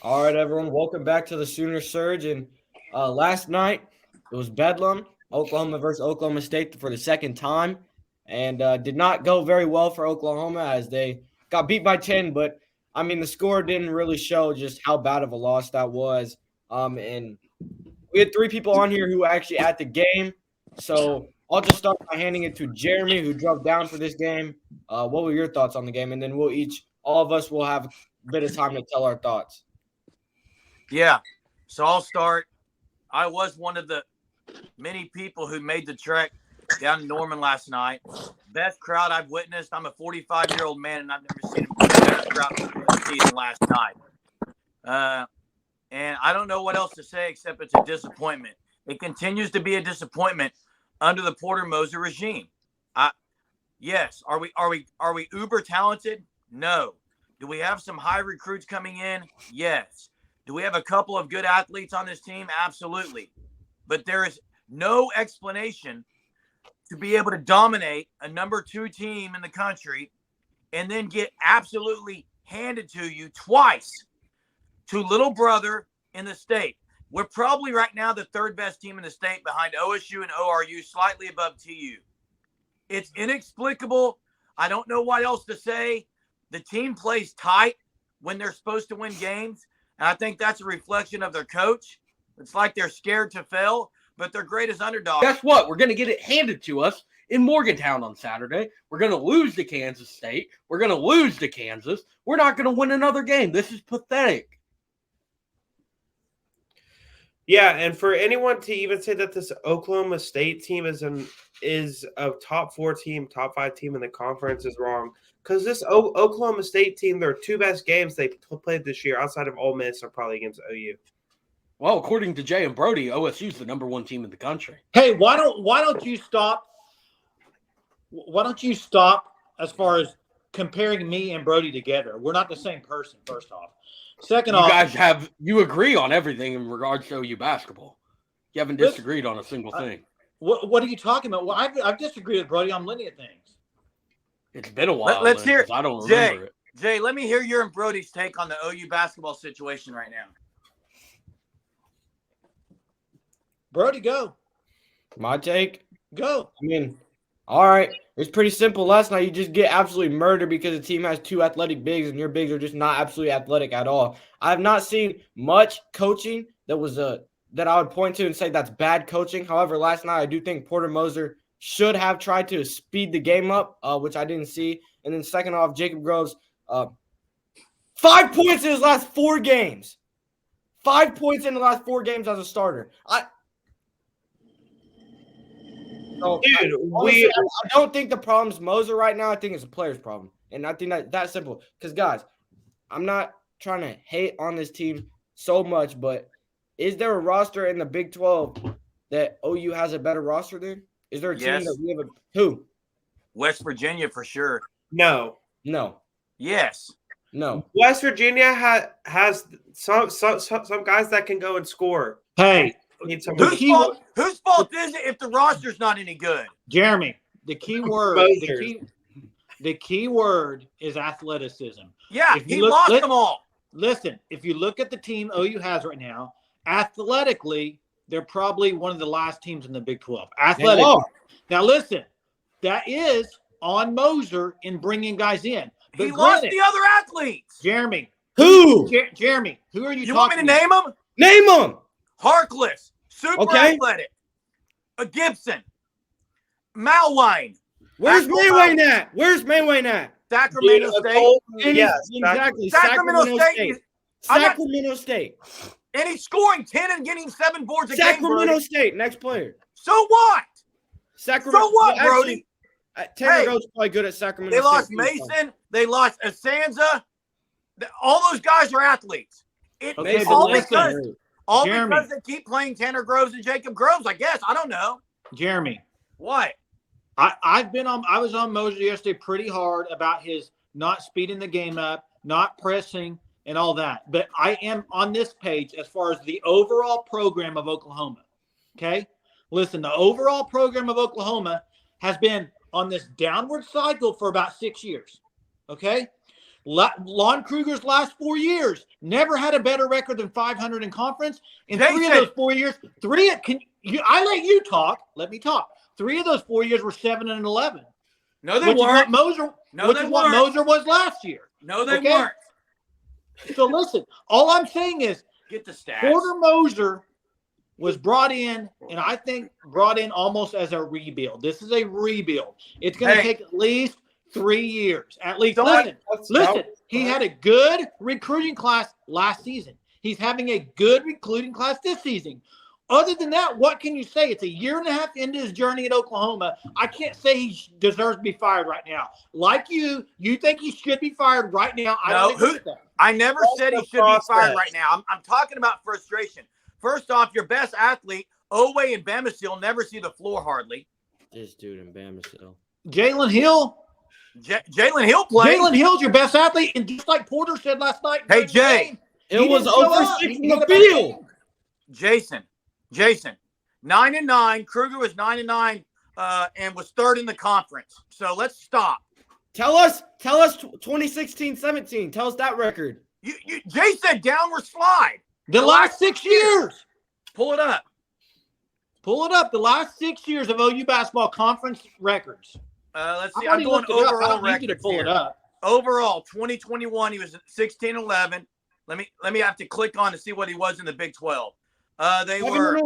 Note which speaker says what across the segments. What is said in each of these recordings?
Speaker 1: All right, everyone. Welcome back to the Sooner Surge. And last night it was Bedlam, Oklahoma versus Oklahoma State for the second time, and did not go very well for Oklahoma as they got beat by 10. But I mean, the score didn't really show just how bad of a loss that was. And we had three people on here who were actually at the game, so I'll just start by handing it to Jeremy, who drove down for this game. What were your thoughts on the game? And then all of us will have a bit of time to tell our thoughts.
Speaker 2: Yeah, so I'll start. I was one of the many people who made the trek down to Norman last night. Best crowd I've witnessed. I'm a 45-year-old man, and I've never seen a better crowd than last night. And I don't know what else to say except it's a disappointment. It continues to be a disappointment under the Porter Moser regime. Yes, are we uber talented? No. Do we have some high recruits coming in? Yes. Do we have a couple of good athletes on this team? Absolutely. But there is no explanation to be able to dominate a number 2 team in the country and then get absolutely handed to you twice to little brother in the state. We're probably right now the third best team in the state behind OSU and ORU, slightly above TU. It's inexplicable. I don't know what else to say. The team plays tight when they're supposed to win games. And I think that's a reflection of their coach. It's like they're scared to fail, but they're great as underdogs.
Speaker 3: Guess what? We're going to get it handed to us in Morgantown on Saturday. We're going to lose to Kansas State. We're going to lose to Kansas. We're not going to win another game. This is pathetic.
Speaker 4: Yeah, and for anyone to even say that this Oklahoma State team is a top 4 team, top 5 team in the conference is wrong. Because this Oklahoma State team, their 2 best games they played this year outside of Ole Miss are probably against OU.
Speaker 3: Well, according to Jay and Brody, OSU's the number 1 team in the country.
Speaker 5: Hey, why don't you stop? Why don't you stop as far as comparing me and Brody together? We're not the same person. First off, second off,
Speaker 3: you agree on everything in regards to OU basketball. You haven't disagreed on a single thing.
Speaker 5: What are you talking about? Well, I've disagreed with Brody on many things.
Speaker 3: It's been a while.
Speaker 2: Let's hear it.
Speaker 3: I don't remember it.
Speaker 2: Jay, let me hear your and Brody's take on the OU basketball situation right now.
Speaker 5: Brody, go.
Speaker 1: My take?
Speaker 5: Go.
Speaker 1: I mean, all right. It's pretty simple. Last night, you just get absolutely murdered because the team has 2 athletic bigs, and your bigs are just not absolutely athletic at all. I have not seen much coaching that I would point to and say that's bad coaching. However, last night, I do think Porter Moser should have tried to speed the game up, which I didn't see. And then second off, Jacob Groves, 5 points in his last 4 games. 5 points in the last 4 games as a starter. I don't think the problem's Moser right now. I think it's a player's problem. And I think that's simple. Because, guys, I'm not trying to hate on this team so much, but is there a roster in the Big 12 that OU has a better roster than? Is there a team that we have who?
Speaker 2: West Virginia for sure.
Speaker 4: No.
Speaker 2: Yes.
Speaker 1: No.
Speaker 4: West Virginia has some guys that can go and score.
Speaker 5: Hey,
Speaker 2: whose fault is it if the roster's not any good?
Speaker 5: Jeremy, the key word is athleticism.
Speaker 2: Yeah, he lost them all.
Speaker 5: Listen, if you look at the team OU has right now, athletically, they're probably one of the last teams in the Big 12. Athletically. Now, listen, that is on Moser in bringing guys in. But
Speaker 2: he lost the other athletes.
Speaker 5: Jeremy.
Speaker 1: Who?
Speaker 5: Jeremy, who are you talking about?
Speaker 2: You want me to name them?
Speaker 1: Name them.
Speaker 2: Harkless, super athletic. A Gibson. Malwine.
Speaker 1: Where's Maywayne at?
Speaker 2: Sacramento State.
Speaker 4: Yes,
Speaker 1: exactly.
Speaker 2: Sacramento
Speaker 1: State.
Speaker 2: And he's scoring 10 and getting 7 boards a game.
Speaker 1: Sacramento State. Next player.
Speaker 2: So what?
Speaker 1: Sacramento.
Speaker 2: So what, Brody?
Speaker 1: Tanner Go's probably good at Sacramento
Speaker 2: They
Speaker 1: State.
Speaker 2: lost Mason. They lost Asanza. All those guys are athletes. All because they keep playing Tanner Groves and Jacob Groves, I guess. I don't know.
Speaker 5: Jeremy.
Speaker 2: What?
Speaker 5: I was on Moser yesterday pretty hard about his not speeding the game up, not pressing, and all that. But I am on this page as far as the overall program of Oklahoma. Okay? Listen, the overall program of Oklahoma has been on this downward cycle for about 6 years. Okay? Lon Kruger's last 4 years never had a better record than 500 in conference. In
Speaker 2: Jason.
Speaker 5: 3 of those 4 years, I let you talk. Let me talk. 3 of those 4 years were 7-11.
Speaker 2: No, they
Speaker 5: which
Speaker 2: weren't.
Speaker 5: Is what Moser was last year.
Speaker 2: No, they weren't.
Speaker 5: So listen, all I'm saying is
Speaker 2: Get the stats.
Speaker 5: Porter Moser was brought in, and I think brought in almost as a rebuild. This is a rebuild. It's going to take at least 3 years. At least. Listen. He had a good recruiting class last season. He's having a good recruiting class this season. Other than that, what can you say? It's a year and a half into his journey at Oklahoma. I can't say he deserves to be fired right now. Like you think he should be fired right now. I don't agree with that.
Speaker 2: I never said he should be fired right now. I'm talking about frustration. First off, your best athlete, Owe and Bamasil, never see the floor hardly.
Speaker 1: This dude in Bamasil.
Speaker 5: Jalen Hill.
Speaker 2: Jalen Hill played.
Speaker 5: Jalen Hill's your best athlete, and just like Porter said last night.
Speaker 2: Hey, Jay.
Speaker 1: It was over 6 in the field.
Speaker 2: Jason, 9-9. Kruger was 9-9 and was third in the conference. So let's stop.
Speaker 1: Tell us 2016-17. Tell us that record.
Speaker 2: Jay said downward slide.
Speaker 5: The last 6 years.
Speaker 2: Pull it up.
Speaker 5: The last 6 years of OU basketball conference records.
Speaker 2: Let's see. I'm going overall records
Speaker 5: pull
Speaker 2: here.
Speaker 5: it up.
Speaker 2: Overall, 2021, he was at 16-11. Let me have to click on to see what he was in the Big 12. They were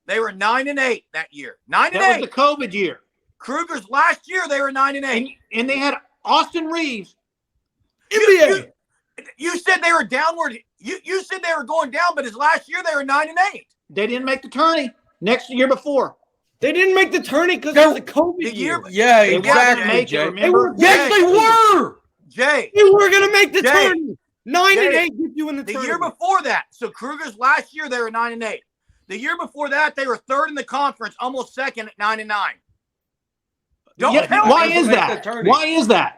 Speaker 2: 9-8 that year. 9-8.
Speaker 5: That was the COVID year.
Speaker 2: Kruger's last year they were 9-8,
Speaker 5: and they had Austin Reeves.
Speaker 1: NBA.
Speaker 2: You said they were downward. You said they were going down, but his last year they were 9-8.
Speaker 5: They didn't make the tourney. Next year before.
Speaker 1: They didn't make the tourney because it was a COVID year.
Speaker 3: Yeah,
Speaker 5: They
Speaker 3: exactly.
Speaker 5: Jay. Remember?
Speaker 3: Yes, they were.
Speaker 2: Jay,
Speaker 1: they were gonna make the
Speaker 2: Jay.
Speaker 1: tourney. 9-8 get you in the
Speaker 2: the
Speaker 1: tournament.
Speaker 2: year before that. So Kruger's last year they were 9-8. The year before that they were third in the conference, almost second at 9-9.
Speaker 5: Why is that?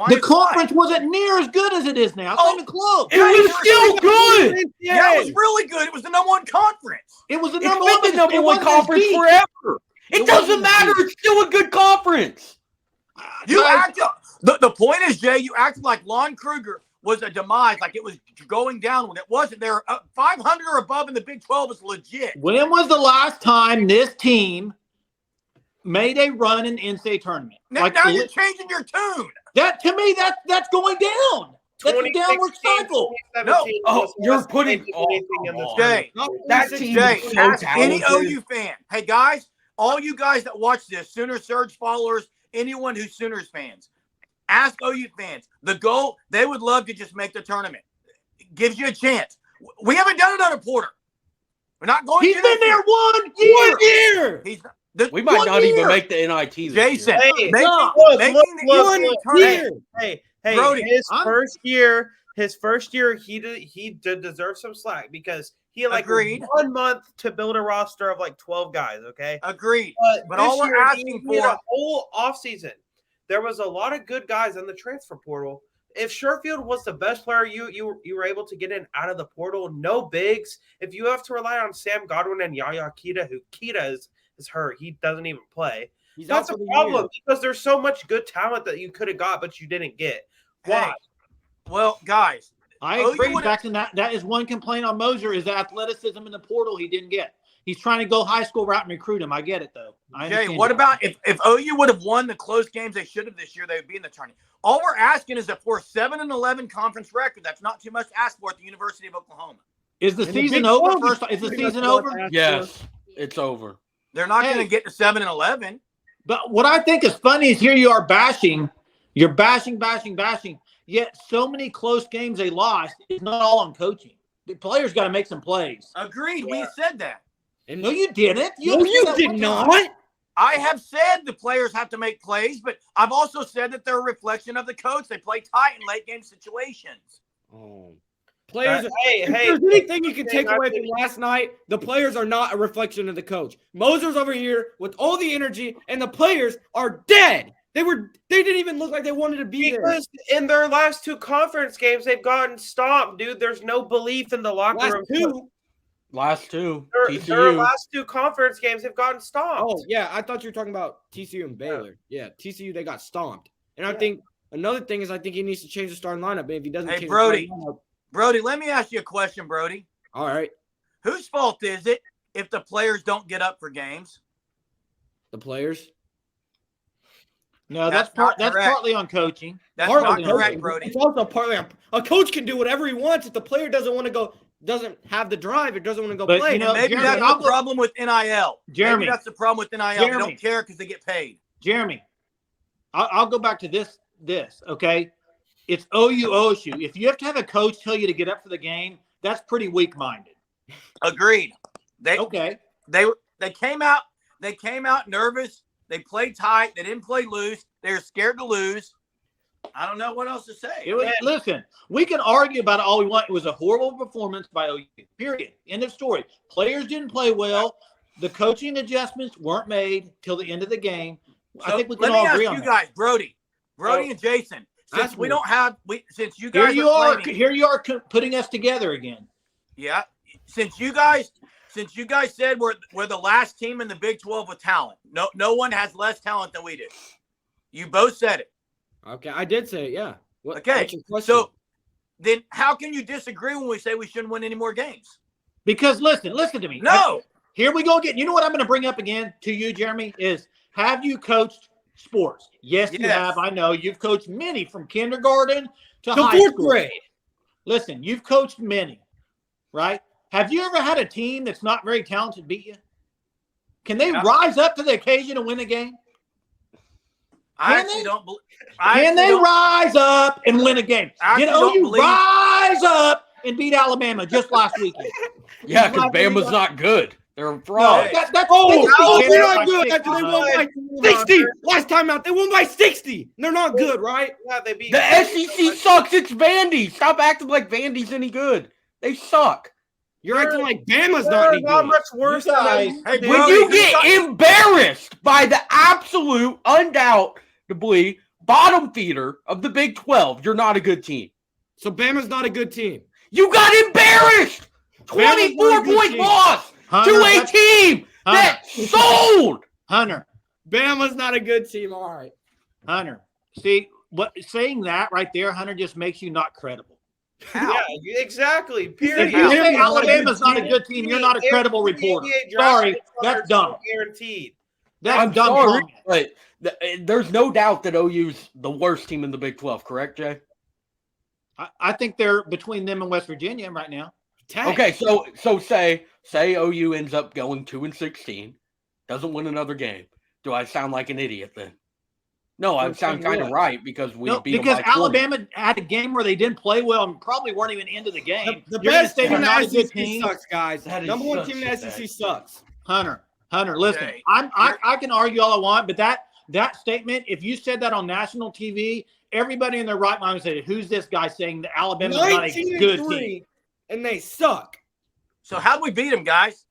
Speaker 5: The conference wasn't near as good as it is now. It's not even close.
Speaker 3: It was still good.
Speaker 2: Yeah, it was really good. It was the number one conference.
Speaker 5: It was the
Speaker 3: It's been the number one conference forever. It doesn't matter. It's still a good conference.
Speaker 2: The point is, Jay, you acted like Lon Kruger was a demise, like it was going down when it wasn't. They're 500 or above in the Big 12 is legit.
Speaker 5: When was the last time this team made a run in the NCAA tournament?
Speaker 2: Now you're changing your tune.
Speaker 5: That to me, that's going down. That's a downward cycle.
Speaker 2: No,
Speaker 3: you're putting
Speaker 2: Jay.
Speaker 3: That team
Speaker 2: Jay,
Speaker 3: is so
Speaker 2: ask any
Speaker 3: talented.
Speaker 2: OU fan. Hey guys, all you guys that watch this, Sooner Surge followers, anyone who's Sooners fans, ask OU fans. The goal, they would love to just make the tournament. Gives you a chance. We haven't done it under Porter. We're not going.
Speaker 5: He's been there 1 year.
Speaker 2: He's not.
Speaker 3: We might not even make the NIT this
Speaker 2: Jason,
Speaker 3: year.
Speaker 4: Hey,
Speaker 2: Brody,
Speaker 4: his first year, he deserves some slack because he had
Speaker 2: Agreed.
Speaker 4: 1 month to build a roster of 12 guys. Okay,
Speaker 2: agreed. But
Speaker 4: this
Speaker 2: all we're
Speaker 4: year,
Speaker 2: asking
Speaker 4: he had
Speaker 2: for
Speaker 4: a whole offseason. There was a lot of good guys in the transfer portal. If Sherfield was the best player you were able to get in out of the portal, no bigs. If you have to rely on Sam Godwin and Yaya Kita, who Kita is hurt, he doesn't even play. That's a problem because there's so much good talent that you could have got, but you didn't get. Why?
Speaker 2: Hey, well, guys,
Speaker 5: I agree, Jackson. That is one complaint on Moser is the athleticism in the portal he didn't get. He's trying to go high school route and recruit him. I get it, though.
Speaker 2: Jay, what about if OU would have won the close games they should have this year, they would be in the tournament. All we're asking is that for a 7-11 conference record, that's not too much to ask for at the University of Oklahoma.
Speaker 5: Is the season over first? Is the season over?
Speaker 3: Yes, it's over.
Speaker 2: They're not going to get to 7-11.
Speaker 5: But what I think is funny is here you are bashing. You're bashing. Yet so many close games they lost. It's not all on coaching. The players got to make some plays.
Speaker 2: Agreed. Yeah. We said that.
Speaker 5: No, you didn't.
Speaker 1: You did not.
Speaker 2: I have said the players have to make plays, but I've also said that they're a reflection of the coach. They play tight in late game situations.
Speaker 1: Players. If there's anything you can take away from last night, the players are not a reflection of the coach. Moser's over here with all the energy, and the players are dead. They didn't even look like they wanted to be there.
Speaker 4: Because in their last 2 conference games, they've gotten stomped, dude. There's no belief in the locker room.
Speaker 3: Last two.
Speaker 4: Their last 2 conference games have gotten stomped.
Speaker 1: Oh, yeah. I thought you were talking about TCU and Baylor. Yeah, TCU, they got stomped. And I think another thing is I think he needs to change the starting lineup. If he doesn't
Speaker 2: Hey,
Speaker 1: change
Speaker 2: Brody.
Speaker 1: the starting lineup,
Speaker 2: Brody, let me ask you a question, Brody.
Speaker 1: all right,
Speaker 2: Whose fault is it if the players don't get up for games?
Speaker 1: the players.
Speaker 5: No,
Speaker 2: That's
Speaker 5: that's
Speaker 2: not correct.
Speaker 5: partly on coaching.
Speaker 2: That's
Speaker 1: Partly
Speaker 2: not correct,
Speaker 1: coaching.
Speaker 2: Brody.
Speaker 1: It's also partly on a coach can do whatever he wants if the player doesn't want to go, doesn't have the drive, or doesn't want to go
Speaker 5: But,
Speaker 1: play.
Speaker 5: you know,
Speaker 2: Maybe
Speaker 5: Jeremy,
Speaker 2: that's
Speaker 5: I'll
Speaker 2: the
Speaker 5: go-
Speaker 2: problem with NIL.
Speaker 5: Jeremy.
Speaker 2: Maybe that's the problem with NIL. They
Speaker 5: Jeremy.
Speaker 2: don't care because they get paid.
Speaker 5: Jeremy, I'll go back to this, okay? It's OU OSU. If you have to have a coach tell you to get up for the game, that's pretty weak-minded.
Speaker 2: Agreed. They
Speaker 5: Okay.
Speaker 2: they came out nervous. They played tight. They didn't play loose. They were scared to lose. I don't know what else to say.
Speaker 5: Listen, we can argue about it all we want. It was a horrible performance by OU, period. End of story. Players didn't play well. The coaching adjustments weren't made till the end of the game. I think we can all agree on
Speaker 2: Let me
Speaker 5: that.
Speaker 2: ask you guys, Brody and Jason, since
Speaker 1: ask
Speaker 2: we
Speaker 1: me.
Speaker 2: don't have since you
Speaker 5: Here
Speaker 2: guys
Speaker 5: you are.
Speaker 2: claiming-
Speaker 5: Here you are putting us together again.
Speaker 2: Yeah. Since you guys said we're the last team in the Big 12 with talent. No one has less talent than we do. You both said it.
Speaker 1: Okay, I did say it. Yeah.
Speaker 2: Okay.
Speaker 1: What's your question?
Speaker 2: So then how can you disagree when we say we shouldn't win any more games?
Speaker 5: Because listen to me.
Speaker 2: No.
Speaker 5: Here we go again. You know what I'm going to bring up again to you, Jeremy, is have you coached sports? Yes, you
Speaker 2: Yes.
Speaker 5: have. I know. You've coached many from kindergarten to
Speaker 1: the
Speaker 5: high
Speaker 1: fourth
Speaker 5: school.
Speaker 1: grade.
Speaker 5: Listen, you've coached many, right? Have you ever had a team that's not very talented beat you? Can they
Speaker 2: Yeah.
Speaker 5: rise up to the occasion and win a game?
Speaker 2: I
Speaker 5: Can
Speaker 2: actually
Speaker 5: they?
Speaker 2: don't believe.
Speaker 5: Can they rise up and win a game?
Speaker 2: I
Speaker 5: Did
Speaker 2: actually don't
Speaker 5: OU
Speaker 2: believe-
Speaker 5: rise up and beat Alabama just last weekend?
Speaker 3: Yeah, because Bama's not good. They're
Speaker 5: No,
Speaker 3: fraud.
Speaker 5: that's
Speaker 1: Oh,
Speaker 5: they
Speaker 1: they're
Speaker 5: lost by
Speaker 1: not good
Speaker 5: 60,
Speaker 1: after they
Speaker 5: huh?
Speaker 1: won by 60. Last time out, they won by 60. They're not good, right?
Speaker 4: Yeah, they beat
Speaker 3: The SEC sucks. It's Vandy. Stop acting like Vandy's any good. They suck.
Speaker 1: You're acting like Bama's not
Speaker 4: They're
Speaker 1: any
Speaker 4: not
Speaker 1: good.
Speaker 4: much worse
Speaker 5: You
Speaker 4: than
Speaker 5: guys-
Speaker 4: OU.
Speaker 2: Hey,
Speaker 4: Dude,
Speaker 3: When
Speaker 2: Brody,
Speaker 3: you
Speaker 2: who
Speaker 3: get
Speaker 2: sucks?
Speaker 3: embarrassed by the absolute, undoubtedly bottom feeder of the Big 12, you're not a good team.
Speaker 1: So Bama's not a good team.
Speaker 3: You got embarrassed.
Speaker 1: Bama's not a
Speaker 3: 24
Speaker 1: good
Speaker 3: point
Speaker 1: team.
Speaker 3: loss
Speaker 5: Hunter,
Speaker 3: to a
Speaker 5: that's-
Speaker 3: team that sold.
Speaker 5: Hunter,
Speaker 1: Bama's not a good team. All right.
Speaker 5: Hunter. See what saying that right there, Hunter, just makes you not credible.
Speaker 4: Yeah, exactly.
Speaker 5: If
Speaker 4: Period.
Speaker 5: you say
Speaker 1: Bama's not a
Speaker 5: Alabama's
Speaker 1: good
Speaker 5: not a good team, you're not a credible reporter. Sorry, that's dumb.
Speaker 4: Guaranteed.
Speaker 5: That's
Speaker 3: I'm
Speaker 5: dumb.
Speaker 3: sorry,
Speaker 5: comment.
Speaker 3: but there's no doubt that OU's the worst team in the Big 12, correct, Jay?
Speaker 5: I think they're between them and West Virginia right now.
Speaker 1: Tag.
Speaker 3: Okay, so say OU ends up going 2-16, doesn't win another game. Do I sound like an idiot then? No, I sound kind of right because we
Speaker 5: No,
Speaker 3: beat them
Speaker 5: because
Speaker 3: by 20.
Speaker 5: Alabama had a game where they didn't play well and probably weren't even into the game.
Speaker 1: The
Speaker 5: You're gonna
Speaker 1: best
Speaker 5: say
Speaker 1: team
Speaker 5: they're
Speaker 1: in
Speaker 5: not a
Speaker 1: the
Speaker 5: good
Speaker 1: SEC
Speaker 5: team?
Speaker 1: sucks, guys.
Speaker 3: That is
Speaker 1: Number one
Speaker 3: such
Speaker 1: team in
Speaker 3: a
Speaker 1: the SEC
Speaker 3: bad-
Speaker 1: sucks.
Speaker 5: Hunter, listen,
Speaker 2: Okay.
Speaker 5: I can argue all I want, but that statement, if you said that on national TV, everybody in their right mind would say, "Who's this guy saying that Alabama's not a
Speaker 1: 19-3,
Speaker 5: good team?"
Speaker 1: and they suck.
Speaker 2: So how do we beat them, guys?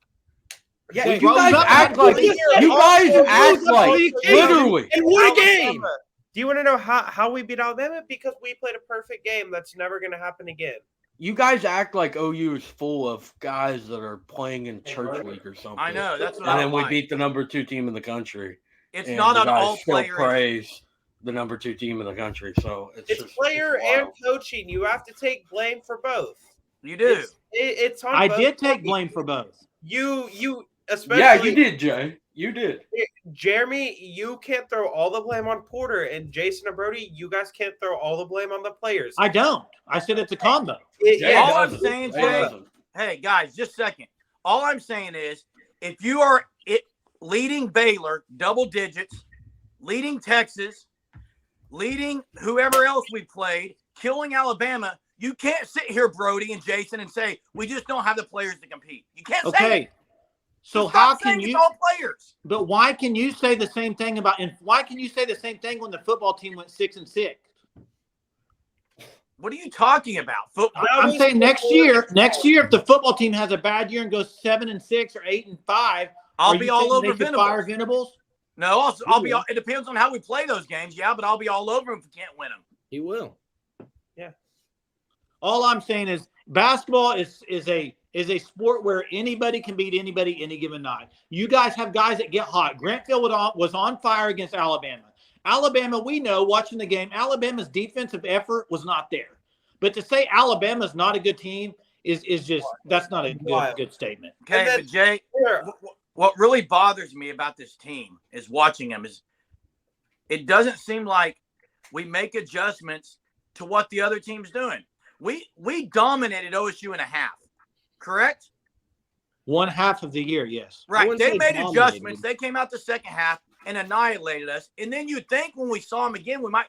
Speaker 3: Yeah,
Speaker 5: They
Speaker 3: you
Speaker 5: rose
Speaker 3: guys
Speaker 5: up
Speaker 3: act
Speaker 5: and
Speaker 3: like
Speaker 5: played
Speaker 3: you guys
Speaker 1: Rose
Speaker 3: act
Speaker 1: up
Speaker 3: like
Speaker 1: to the occasion
Speaker 3: literally.
Speaker 1: and won a game.
Speaker 4: Alabama. Do you want to know how we beat Alabama? Because we played a perfect game. That's never going to happen again.
Speaker 3: You guys act like OU is full of guys that are playing in church league or something.
Speaker 2: I know that's what
Speaker 3: And
Speaker 2: I
Speaker 3: then we
Speaker 2: like.
Speaker 3: beat the number 2 team in the country.
Speaker 2: It's
Speaker 3: and
Speaker 2: not
Speaker 3: the
Speaker 2: on
Speaker 3: guys
Speaker 2: all
Speaker 3: still
Speaker 2: players.
Speaker 3: praise the number 2 team in the country. So
Speaker 4: It's
Speaker 3: just,
Speaker 4: player
Speaker 3: it's
Speaker 4: and
Speaker 3: wild.
Speaker 4: coaching. You have to take blame for both.
Speaker 2: You do.
Speaker 4: It's on
Speaker 5: I
Speaker 4: both
Speaker 5: did take
Speaker 4: parties.
Speaker 5: blame for both.
Speaker 4: You especially
Speaker 3: Yeah, you did, Jay. You did.
Speaker 4: Jeremy, you can't throw all the blame on Porter, and Jason and Brody, you guys can't throw all the blame on the players.
Speaker 5: I don't. I said it's a combo.
Speaker 3: Jay
Speaker 2: all I'm
Speaker 3: doesn't.
Speaker 2: saying,
Speaker 3: Jay
Speaker 2: Jay,
Speaker 3: doesn't.
Speaker 2: hey guys, just a second. All I'm saying is, if you are leading Baylor double digits, leading Texas, leading whoever else we played, killing Alabama, you can't sit here, Brody and Jason, and say we just don't have the players to compete. You can't say
Speaker 5: Okay.
Speaker 2: it.
Speaker 5: So
Speaker 2: Stop
Speaker 5: how
Speaker 2: saying
Speaker 5: can
Speaker 2: it's
Speaker 5: you?
Speaker 2: all players?
Speaker 5: But why can you say the same thing about? And why can you say the same thing when the football team went 6-6?
Speaker 2: What are you talking about? Football.
Speaker 5: I'm saying next year, if the football team has a bad year and goes 7-6 or 8-5,
Speaker 2: I'll
Speaker 5: are
Speaker 2: be
Speaker 5: you
Speaker 2: all
Speaker 5: saying
Speaker 2: over
Speaker 5: they could
Speaker 2: Venables.
Speaker 5: fire Venables.
Speaker 2: No, I'll be. It depends on how we play those games, yeah. But I'll be all over them if we can't win them.
Speaker 1: He will.
Speaker 5: All I'm saying is basketball is a sport where anybody can beat anybody any given night. You guys have guys that get hot. Grant Field was on fire against Alabama. Alabama, we know watching the game, Alabama's defensive effort was not there. But to say Alabama's not a good team is just that's not a good statement.
Speaker 2: Okay, but Jay, what really bothers me about this team is watching them is it doesn't seem like we make adjustments to what the other team's doing. We dominated OSU in a half, correct?
Speaker 5: One half of the year, yes.
Speaker 2: Right. They made adjustments. They came out the second half and annihilated us. And then you'd think when we saw them again, we might.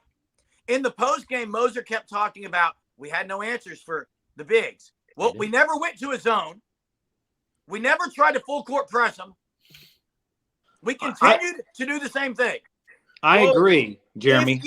Speaker 2: In the post game, Moser kept talking about we had no answers for the bigs. Well, we never went to a zone. We never tried to full court press them. We continued to do the same thing.
Speaker 5: I agree, Jeremy.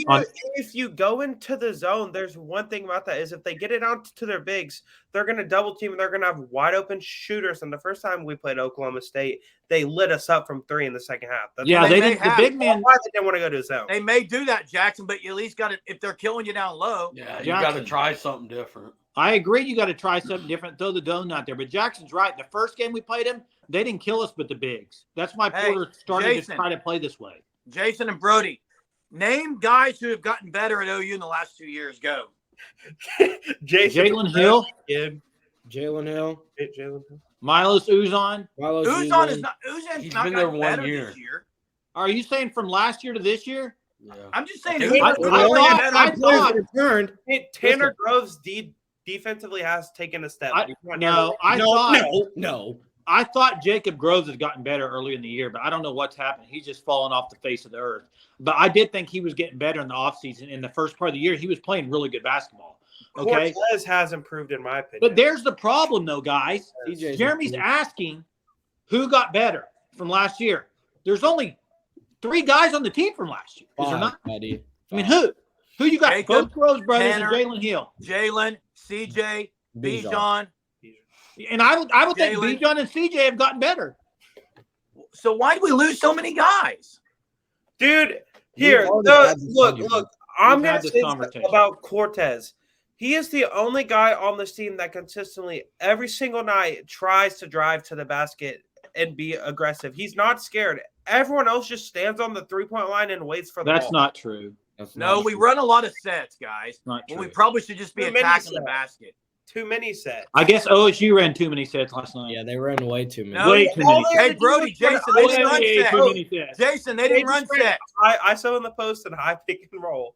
Speaker 4: If you go into the zone, there's one thing about that is if they get it out to their bigs, they're going to double team and they're going to have wide open shooters. And the first time we played Oklahoma State, they lit us up from 3 in the second half.
Speaker 5: They didn't. The big man.
Speaker 4: Why they didn't want to go to the zone?
Speaker 2: They may do that, Jackson, but you at least got to if they're killing you down low.
Speaker 3: Yeah, you got to try something different.
Speaker 5: I agree. You got to try something different. Throw the zone out there. But Jackson's right. The first game we played him, they didn't kill us, but the bigs. That's why Porter started to try to play this way.
Speaker 2: Jason and Brody. Name guys who have gotten better at OU in the last 2 years. Go.
Speaker 5: Jalen Hill.
Speaker 1: Jalen Hill.
Speaker 5: Milos Uzan.
Speaker 2: Uzan's not
Speaker 3: He's
Speaker 2: not
Speaker 3: been there
Speaker 2: gotten
Speaker 3: 1
Speaker 2: better
Speaker 3: year.
Speaker 2: this year.
Speaker 5: Are you saying from last year to this year?
Speaker 3: Yeah.
Speaker 2: I'm just saying.
Speaker 5: I thought
Speaker 4: Tanner Groves defensively has taken a step.
Speaker 5: I thought Jacob Groves has gotten better early in the year, but I don't know what's happened. He's just fallen off the face of the earth. But I did think he was getting better in the offseason. In the first part of the year, he was playing really good basketball. Okay.
Speaker 4: Cortez has improved, in my opinion.
Speaker 5: But there's the problem, though, guys. Jeremy's asking who got better from last year. There's only 3 guys on the team from last year. Is there not?
Speaker 1: Buddy.
Speaker 5: I mean, who? Who you got?
Speaker 2: Jacob,
Speaker 5: both Groves brothers
Speaker 2: Tanner,
Speaker 5: and Jalen Hill.
Speaker 2: Jalen, CJ, Bijan.
Speaker 5: And I would think Bijan and CJ have gotten better.
Speaker 2: So why do we lose so many guys?
Speaker 4: Dude, look, I'm going to say about Cortez. He is the only guy on this team that consistently, every single night, tries to drive to the basket and be aggressive. He's not scared. Everyone else just stands on the three-point line and waits for the ball.
Speaker 5: That's not true.
Speaker 2: We run a lot of sets, guys.
Speaker 5: Not true.
Speaker 2: Well, we probably should just be attacking the basket.
Speaker 4: Too many sets.
Speaker 5: I guess OSU ran too many sets last night.
Speaker 1: Yeah, they ran way too many.
Speaker 2: No,
Speaker 5: way too many.
Speaker 2: Hey, Brody, Jason, they didn't run sets. Jason, they didn't run sets.
Speaker 4: I saw in the post and high pick and roll.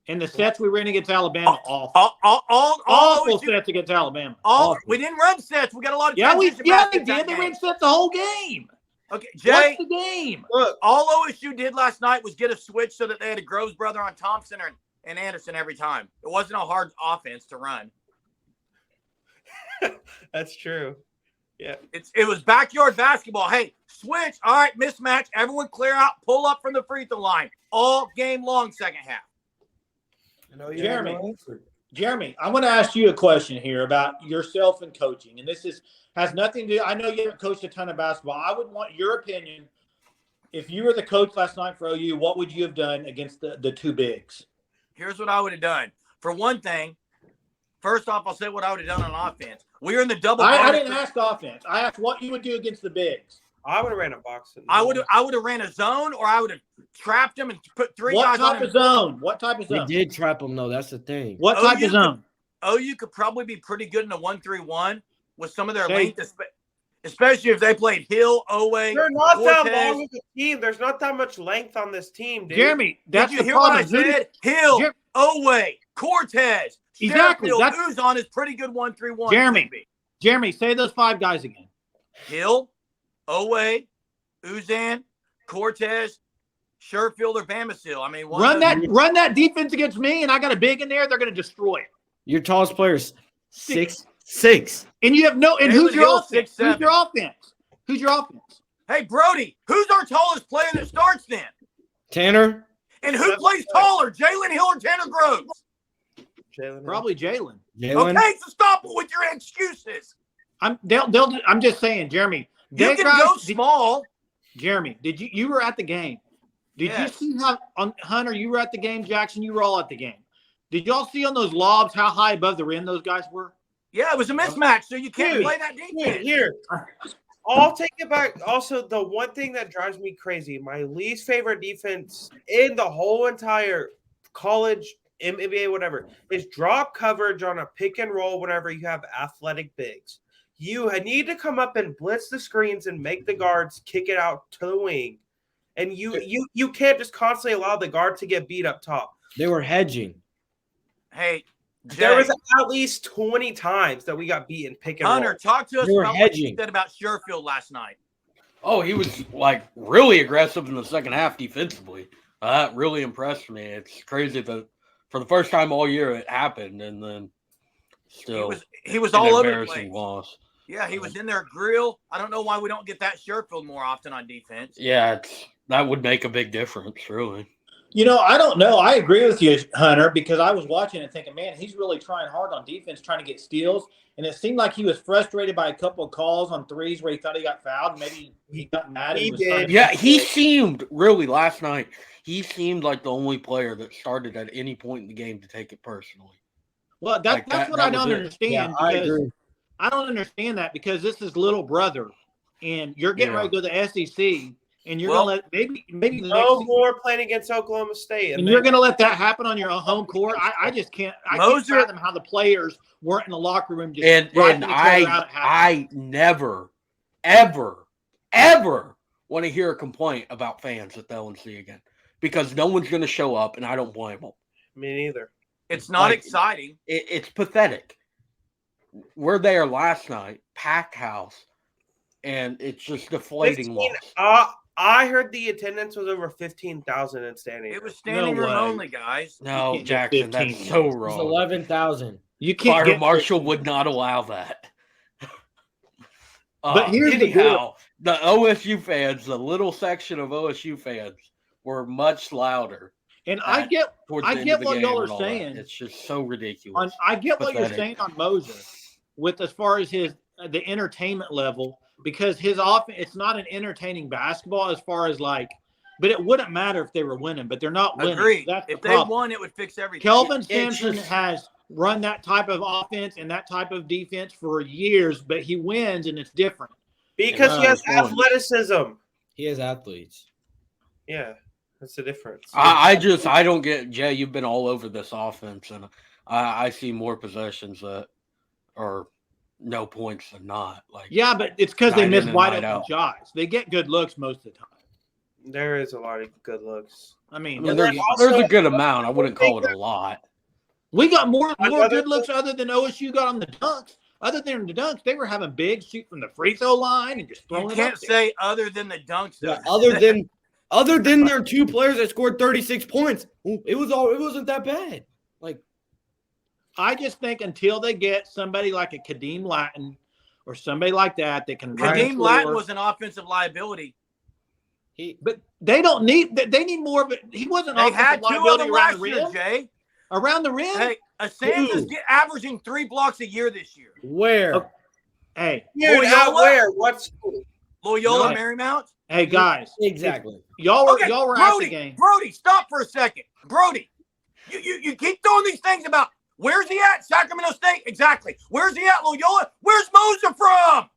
Speaker 5: And the sets we ran against Alabama,
Speaker 2: Awful
Speaker 5: sets against Alabama.
Speaker 2: We didn't run sets. We got a lot of
Speaker 5: they did. They ran sets the whole game.
Speaker 2: Okay, Jay.
Speaker 5: What's the game?
Speaker 4: Look,
Speaker 2: all OSU did last night was get a switch so that they had a Groves brother on Thompson and Anderson every time. It wasn't a hard offense to run.
Speaker 4: That's true. Yeah.
Speaker 2: It was backyard basketball. Hey, switch. All right, mismatch. Everyone clear out. Pull up from the free throw line. All game long, second half.
Speaker 5: Jeremy, I want to ask you a question here about yourself and coaching. And this has nothing to do. I know you haven't coached a ton of basketball. I would want your opinion. If you were the coach last night for OU, what would you have done against the 2 bigs?
Speaker 2: Here's what I would have done. For one thing, first off, I'll say what I would have done on offense. We were in the double.
Speaker 5: I didn't ask offense. I asked what you would do against the bigs.
Speaker 4: I would have ran a box.
Speaker 2: I would have ran a zone, or I would have trapped them and put 3 guys on.
Speaker 5: What type of zone? What type of zone?
Speaker 1: We did trap them though. That's the thing.
Speaker 5: What type of zone?
Speaker 2: OU could probably be pretty good in a 1-3-1 with some of their length, especially if they played Hill, Owe.
Speaker 4: They're not that long of a team. There's not that much length on this team, dude.
Speaker 5: Jeremy, that's
Speaker 2: did you hear what I said? Hill, Owe, Cortez,
Speaker 5: exactly.
Speaker 2: Uzan is pretty good 1-3-1.
Speaker 5: Jeremy, say those 5 guys again.
Speaker 2: Hill, Owe, Uzan, Cortez, Sherfield, or Bamasil. I mean,
Speaker 5: run that defense against me, and I got a big in there. They're going to destroy it.
Speaker 1: Your tallest player's 6'6",
Speaker 5: and you have no. And who's your offense?
Speaker 2: 6'7".
Speaker 5: Who's your offense? Who's your offense?
Speaker 2: Hey, Brody, who's our tallest player that starts then?
Speaker 1: Tanner.
Speaker 2: And who plays taller, Jalen Hill or Tanner Groves?
Speaker 5: Probably Jalen.
Speaker 2: Okay, so stop with your excuses.
Speaker 5: I'm just saying, Jeremy.
Speaker 2: You can go small.
Speaker 5: Jeremy, you were at the game? Did you see how Hunter? You were at the game. Jackson, you were all at the game. Did y'all see on those lobs how high above the rim those guys were?
Speaker 2: Yeah, it was a mismatch, so you can't play that defense.
Speaker 4: Here, I'll take it back. Also, the one thing that drives me crazy, my least favorite defense in the whole entire college, NBA, whatever, is drop coverage on a pick and roll whenever you have athletic bigs. You need to come up and blitz the screens and make the guards kick it out to the wing. And you can't just constantly allow the guard to get beat up top.
Speaker 1: They were hedging.
Speaker 2: Hey, Jay,
Speaker 4: There was at least 20 times that we got beaten pick and
Speaker 2: Hunter,
Speaker 4: roll.
Speaker 2: talk to us
Speaker 1: They were
Speaker 2: about what you
Speaker 1: hedging.
Speaker 2: said about Sherfield last night.
Speaker 3: Oh, he was like really aggressive in the second half defensively. That really impressed me. It's crazy that for the first time all year it happened, and then still
Speaker 2: He was
Speaker 3: an
Speaker 2: all over the
Speaker 3: embarrassing
Speaker 2: place.
Speaker 3: loss.
Speaker 2: Yeah, he was in their grill. I don't know why we don't get that Sherfield more often on defense.
Speaker 3: Yeah, that would make a big difference, really.
Speaker 5: You know, I don't know. I agree with you, Hunter, because I was watching and thinking, man, he's really trying hard on defense, trying to get steals. And it seemed like he was frustrated by a couple of calls on threes where he thought he got fouled. Maybe he got mad.
Speaker 4: He
Speaker 5: was
Speaker 4: did.
Speaker 5: trying to-
Speaker 3: Yeah, he seemed really last night. He seemed like the only player that started at any point in the game to take it personally.
Speaker 5: Well,
Speaker 3: Like
Speaker 5: that's
Speaker 3: that-
Speaker 5: what
Speaker 3: that
Speaker 5: I don't
Speaker 3: was it.
Speaker 5: understand.
Speaker 1: Yeah, I
Speaker 5: because
Speaker 1: agree.
Speaker 5: I don't understand that because this is little brother, and you're getting
Speaker 3: Yeah.
Speaker 5: ready to go to the SEC, and you're
Speaker 2: Well,
Speaker 5: gonna let maybe the
Speaker 4: No
Speaker 5: next
Speaker 4: more playing against Oklahoma State.
Speaker 5: and you're gonna let that happen on your own home court. I just can't. I can't
Speaker 2: Moser-
Speaker 5: fathom how the players weren't in the locker room just
Speaker 3: And
Speaker 5: griping each other out at halftime.
Speaker 3: I never, ever want to hear a complaint about fans at the LNC again because no one's going to show up, and I don't blame them.
Speaker 4: Me neither.
Speaker 2: It's not
Speaker 3: Like-
Speaker 2: exciting.
Speaker 3: It's pathetic. We're there last night, packed house, and it's just deflating
Speaker 4: 15
Speaker 3: loss.
Speaker 4: I heard the attendance was over 15,000 in standing.
Speaker 2: It was
Speaker 4: room.
Speaker 2: standing
Speaker 5: No
Speaker 2: room
Speaker 5: way.
Speaker 2: only, guys.
Speaker 3: No,
Speaker 5: can't get
Speaker 3: Jackson, that's
Speaker 5: 15.
Speaker 3: so
Speaker 1: It was
Speaker 3: wrong.
Speaker 1: 11,000.
Speaker 5: You can't
Speaker 3: Fire
Speaker 5: get
Speaker 3: marshal would not allow that.
Speaker 5: But here's the deal.
Speaker 3: anyhow, the OSU fans, the little section of OSU fans, were much louder.
Speaker 5: And I get
Speaker 3: towards
Speaker 5: I
Speaker 3: the end
Speaker 5: get
Speaker 3: of the
Speaker 5: what
Speaker 3: game
Speaker 5: y'all
Speaker 3: and
Speaker 5: are
Speaker 3: all that.
Speaker 5: saying.
Speaker 3: It's just so ridiculous.
Speaker 5: I get what you're
Speaker 3: Pathetic.
Speaker 5: saying on Moser with as far as the entertainment level because his offense it's not an entertaining basketball as far as like, but it wouldn't matter if they were winning, but they're not winning.
Speaker 2: Agreed.
Speaker 5: That's the
Speaker 2: If they
Speaker 5: problem.
Speaker 2: won, it would fix everything.
Speaker 5: Kelvin
Speaker 3: It's
Speaker 5: Sampson
Speaker 3: just-
Speaker 5: has run that type of offense and that type of defense for years, but he wins and it's different.
Speaker 4: Because he
Speaker 3: No,
Speaker 4: has
Speaker 3: it's wrong.
Speaker 4: athleticism.
Speaker 1: He has athletes.
Speaker 4: Yeah, that's the difference.
Speaker 3: I don't get Jay. You've been all over this offense, and I see more possessions that are no points than not. Like
Speaker 5: Yeah, but it's because they
Speaker 3: Night
Speaker 5: miss
Speaker 3: in and
Speaker 5: wide
Speaker 3: night
Speaker 5: open
Speaker 3: out.
Speaker 5: shots. They get good looks most of the time.
Speaker 4: There is a lot of good looks.
Speaker 5: I mean,
Speaker 3: I mean,
Speaker 4: And
Speaker 3: there's
Speaker 4: then also-
Speaker 3: there's a good amount. I wouldn't call it a lot.
Speaker 5: we got more
Speaker 4: Another
Speaker 5: good looks other than OSU got on the dunks. Other than the dunks, they were having big shoot from the free throw line and just throwing
Speaker 2: You
Speaker 5: it
Speaker 2: can't
Speaker 5: up there.
Speaker 2: say other than the dunks. Though.
Speaker 1: Yeah, other than their two players that scored 36 points, it wasn't that bad. Like
Speaker 5: I just think until they get somebody like a Kadeem Latin or somebody like that can run
Speaker 2: Kadeem
Speaker 5: score,
Speaker 2: Latin was an offensive liability.
Speaker 5: but they don't need. They need more of it. He wasn't
Speaker 2: They had
Speaker 5: offensive
Speaker 2: two of
Speaker 5: liability
Speaker 2: them
Speaker 5: around
Speaker 2: last
Speaker 5: the
Speaker 2: year,
Speaker 5: rim.
Speaker 2: Jay.
Speaker 5: Around the rim.
Speaker 2: Hey, Asanza's
Speaker 1: Who?
Speaker 2: averaging 3 blocks a year this year.
Speaker 1: where?
Speaker 5: Okay. Hey,
Speaker 4: Dude,
Speaker 2: Loyola?
Speaker 4: out where? What school?
Speaker 2: Loyola
Speaker 5: No.
Speaker 2: Marymount.
Speaker 5: hey, guys,
Speaker 1: Exactly.
Speaker 5: y'all were
Speaker 2: Okay,
Speaker 5: y'all were at the
Speaker 2: Brody,
Speaker 5: game.
Speaker 2: Brody, stop for a second. Brody, you keep throwing these things about where's he at? Sacramento State? Exactly. Where's he at? Loyola? Where's Moser from?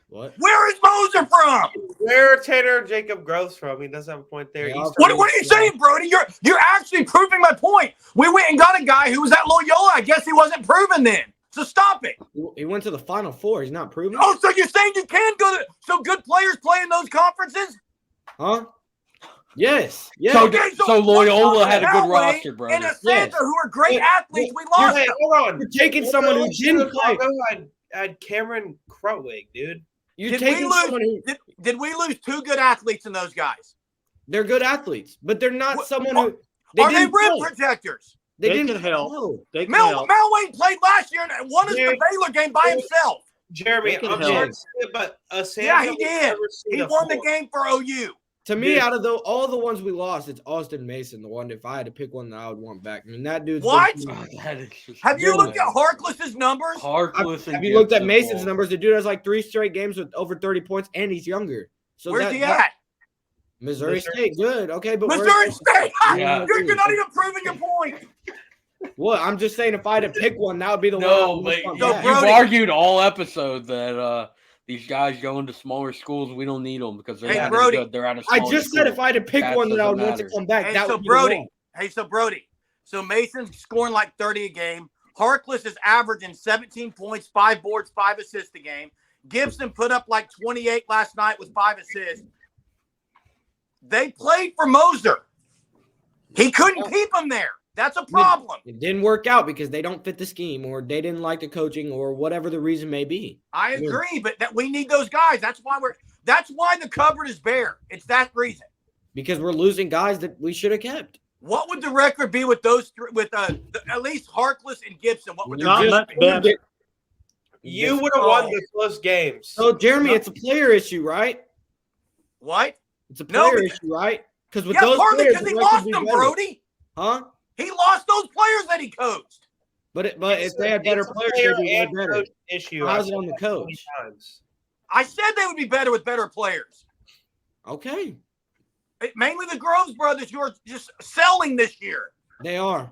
Speaker 1: What?
Speaker 2: Where is Moser from?
Speaker 4: Where Tanner Jacob Groves from? He doesn't have a point there.
Speaker 1: Yeah,
Speaker 4: Eastern-
Speaker 2: What are you saying, Brody? You're actually proving my point. We went and got a guy who was at Loyola. I guess he wasn't proven then. So stop it.
Speaker 1: He went to the Final Four. He's not proven.
Speaker 2: Oh, so you're saying you can go to so good players play in those conferences?
Speaker 1: Huh? Yes. Yeah.
Speaker 3: So Loyola had a good
Speaker 2: That way,
Speaker 3: roster, brother.
Speaker 2: And Asanta,
Speaker 1: Yes.
Speaker 2: who are great
Speaker 1: Yeah.
Speaker 2: athletes, we lost
Speaker 4: Hey,
Speaker 2: them.
Speaker 4: hold on.
Speaker 1: You're taking someone who didn't play.
Speaker 4: Had Cameron Krutwig, dude.
Speaker 1: You're
Speaker 2: Did we
Speaker 1: taking
Speaker 2: lose-
Speaker 1: someone who
Speaker 2: Did we lose 2 good athletes in those guys?
Speaker 1: they're good athletes, but they're not
Speaker 2: What-
Speaker 1: someone
Speaker 2: are-
Speaker 1: who
Speaker 2: Are they
Speaker 1: didn't
Speaker 2: rim
Speaker 1: play.
Speaker 2: protectors?
Speaker 1: They
Speaker 5: They
Speaker 1: didn't
Speaker 5: can help.
Speaker 1: play.
Speaker 5: They can
Speaker 2: Mel
Speaker 5: help.
Speaker 2: Wayne played last year and won us the
Speaker 4: Dude.
Speaker 2: Baylor game by himself.
Speaker 4: Jeremy,
Speaker 5: They can
Speaker 4: I'm
Speaker 5: help.
Speaker 4: sorry to say it, but Asanta
Speaker 2: Yeah, he
Speaker 4: was
Speaker 2: did.
Speaker 4: never seen
Speaker 2: He
Speaker 4: a
Speaker 2: won the
Speaker 4: floor.
Speaker 2: game for OU.
Speaker 1: To me,
Speaker 4: Dude.
Speaker 1: out of all the ones we lost, it's Austin Mason, the one. If I had to pick one that I would want back, I mean that dude's been
Speaker 2: What?
Speaker 1: through-
Speaker 3: Oh, that is just
Speaker 2: Have you
Speaker 3: no
Speaker 2: looked
Speaker 3: way.
Speaker 2: at Harkless's numbers?
Speaker 3: Harkless and
Speaker 1: Have you looked at
Speaker 3: Gibson
Speaker 1: Mason's
Speaker 3: ball.
Speaker 1: numbers? The dude has like 3 straight games with over 30 points, and he's younger. So
Speaker 2: Where's he at?
Speaker 1: Missouri
Speaker 4: Missouri.
Speaker 1: State, good. Okay, but
Speaker 2: Missouri State.
Speaker 3: Yeah.
Speaker 2: You're not even proving your point.
Speaker 1: What? I'm just saying, if I had to pick one, that would be the
Speaker 3: No,
Speaker 1: one.
Speaker 3: but
Speaker 1: I would want
Speaker 2: No,
Speaker 1: back.
Speaker 2: bro.
Speaker 3: you've
Speaker 2: Brody-
Speaker 3: argued all episode that these guys going to smaller schools. We don't need them because they're
Speaker 2: Hey,
Speaker 3: not
Speaker 2: Brody,
Speaker 3: as good. They're out of
Speaker 1: I
Speaker 3: smaller
Speaker 1: just said if
Speaker 3: schools.
Speaker 1: I had to pick
Speaker 3: That
Speaker 1: one that I would
Speaker 3: doesn't
Speaker 1: want to
Speaker 3: matter.
Speaker 1: come back,
Speaker 2: Hey,
Speaker 1: that
Speaker 2: so
Speaker 1: would be the one.
Speaker 2: Brody. So Mason's scoring like 30 a game. Harkless is averaging 17 points, 5 boards, 5 assists a game. Gibson put up like 28 last night with 5 assists. They played for Moser. He couldn't keep him there. That's a problem.
Speaker 1: It didn't work out because they don't fit the scheme, or they didn't like the coaching, or whatever the reason may be.
Speaker 2: I agree, but that we need those guys. That's why the cupboard is bare. It's that reason.
Speaker 1: Because we're losing guys that we should have kept.
Speaker 2: What would the record be with those three, with at least Harkless and Gibson? What would
Speaker 5: Not
Speaker 2: their
Speaker 5: much better.
Speaker 4: You would have won the close games.
Speaker 1: So, Jeremy, it's a player issue, right?
Speaker 2: what?
Speaker 1: It's a
Speaker 2: No,
Speaker 1: player
Speaker 2: because-
Speaker 1: issue, right? Because with
Speaker 2: Yeah,
Speaker 1: those
Speaker 2: partly
Speaker 1: players,
Speaker 2: because he
Speaker 1: the record
Speaker 2: lost
Speaker 1: would be
Speaker 2: them,
Speaker 1: better.
Speaker 2: Brody.
Speaker 1: Huh?
Speaker 2: He lost those players that he coached.
Speaker 1: But if they had better
Speaker 4: It's a
Speaker 1: players,
Speaker 4: player
Speaker 1: they'd be way
Speaker 4: and
Speaker 1: better.
Speaker 4: coach issue.
Speaker 1: How's it
Speaker 4: I've
Speaker 1: on the
Speaker 4: said that many
Speaker 1: coach?
Speaker 4: times.
Speaker 2: I said they would be better with better players.
Speaker 1: Okay,
Speaker 2: Mainly the Groves brothers who are just selling this year.
Speaker 1: they are.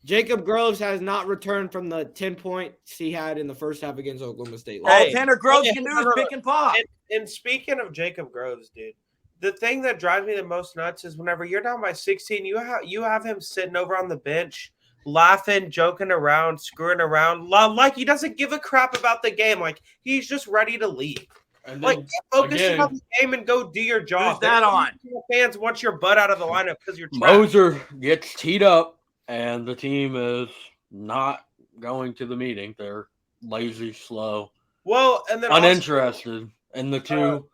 Speaker 1: Jacob Groves has not returned from the 10 points he had in the first half against Oklahoma State.
Speaker 2: All
Speaker 4: Hey,
Speaker 2: Tanner Groves
Speaker 4: hey,
Speaker 2: can do
Speaker 4: no,
Speaker 2: is
Speaker 4: no,
Speaker 2: pick and pop.
Speaker 4: And speaking of Jacob Groves, dude, the thing that drives me the most nuts is whenever you're down by 16, you have him sitting over on the bench, laughing, joking around, screwing around, like he doesn't give a crap about the game. Like he's just ready to leave.
Speaker 3: And
Speaker 4: Like
Speaker 3: then,
Speaker 4: focus
Speaker 3: again,
Speaker 4: on the game and go do your job.
Speaker 2: Who's that on?
Speaker 4: Fans want your butt out of the lineup because you're trash.
Speaker 3: Moser gets teed up, and the team is not going to the meeting. They're lazy, slow,
Speaker 4: Well, and then also,
Speaker 3: uninterested. And the two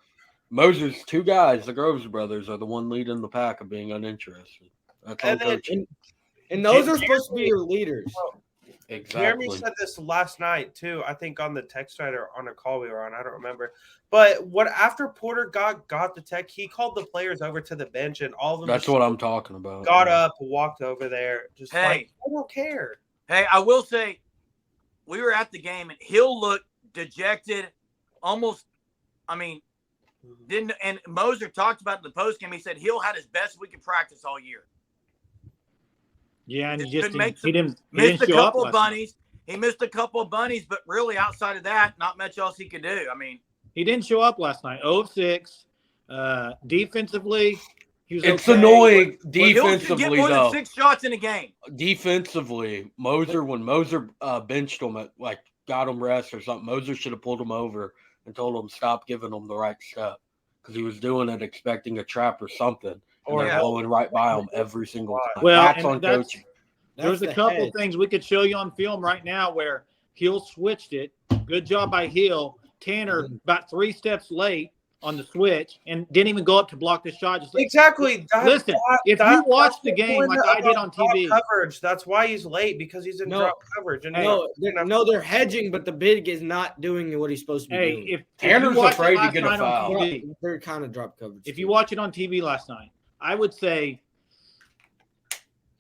Speaker 3: Moser's two guys, the Groves brothers, are the one leading the pack of being uninterested. That's all
Speaker 4: And then-
Speaker 3: coaching.
Speaker 1: And those are supposed to be your leaders.
Speaker 4: Jeremy
Speaker 3: Exactly.
Speaker 4: said this last night too. I think on the text thread or on a call we were on. I don't remember. But what after Porter got the tech, he called the players over to the bench, and all of them
Speaker 3: That's
Speaker 4: just
Speaker 3: what I'm talking about.
Speaker 4: got up, walked over there, just
Speaker 2: Hey.
Speaker 4: like I don't care.
Speaker 2: Hey, I will say, we were at the game and Hill looked dejected, almost. I mean, didn't. And Moser talked about in the post game. He said Hill had his best week of practice all year.
Speaker 5: Yeah, and
Speaker 2: Just
Speaker 5: he
Speaker 2: couldn't make
Speaker 5: didn't
Speaker 2: Missed a
Speaker 5: show up
Speaker 2: couple
Speaker 5: last
Speaker 2: of
Speaker 5: night.
Speaker 2: bunnies. He missed a couple of bunnies, but really outside of that, not much else he could do. I mean,
Speaker 5: He didn't show up last night. 0 of 6. Defensively, he was
Speaker 3: It's
Speaker 5: okay.
Speaker 3: annoying
Speaker 2: Hill should get
Speaker 3: defensively,
Speaker 2: more than
Speaker 3: though.
Speaker 2: 6 shots in a game.
Speaker 3: Defensively, when Moser benched him at got him rest or something, Moser should have pulled him over and told him stop giving him the right step because he was doing it expecting a trap or something, and
Speaker 4: Or
Speaker 3: they're
Speaker 2: Yeah.
Speaker 3: blowing right by him every single time.
Speaker 5: Well,
Speaker 3: that's
Speaker 5: and
Speaker 3: on
Speaker 5: that's-
Speaker 3: coaching.
Speaker 5: There's a
Speaker 1: the
Speaker 5: couple
Speaker 1: head.
Speaker 5: things we could show you on film right now where Hill switched it. Good job by Hill. Tanner about 3 steps late on the switch and didn't even go up to block the shot. Just
Speaker 4: Exactly.
Speaker 5: Listen, if you watch the game like I did on
Speaker 4: drop
Speaker 5: TV,
Speaker 4: coverage, that's why he's late because he's in
Speaker 1: No.
Speaker 4: drop coverage. And
Speaker 1: No, they're hedging, but the big is not doing what he's supposed to be
Speaker 5: hey,
Speaker 1: doing.
Speaker 5: if
Speaker 3: Tanner's
Speaker 5: you watch it
Speaker 3: afraid to
Speaker 5: last
Speaker 3: get a
Speaker 5: night on
Speaker 3: foul.
Speaker 5: TV,
Speaker 1: They're kind of drop coverage.
Speaker 5: if you watch it on TV last night, I would say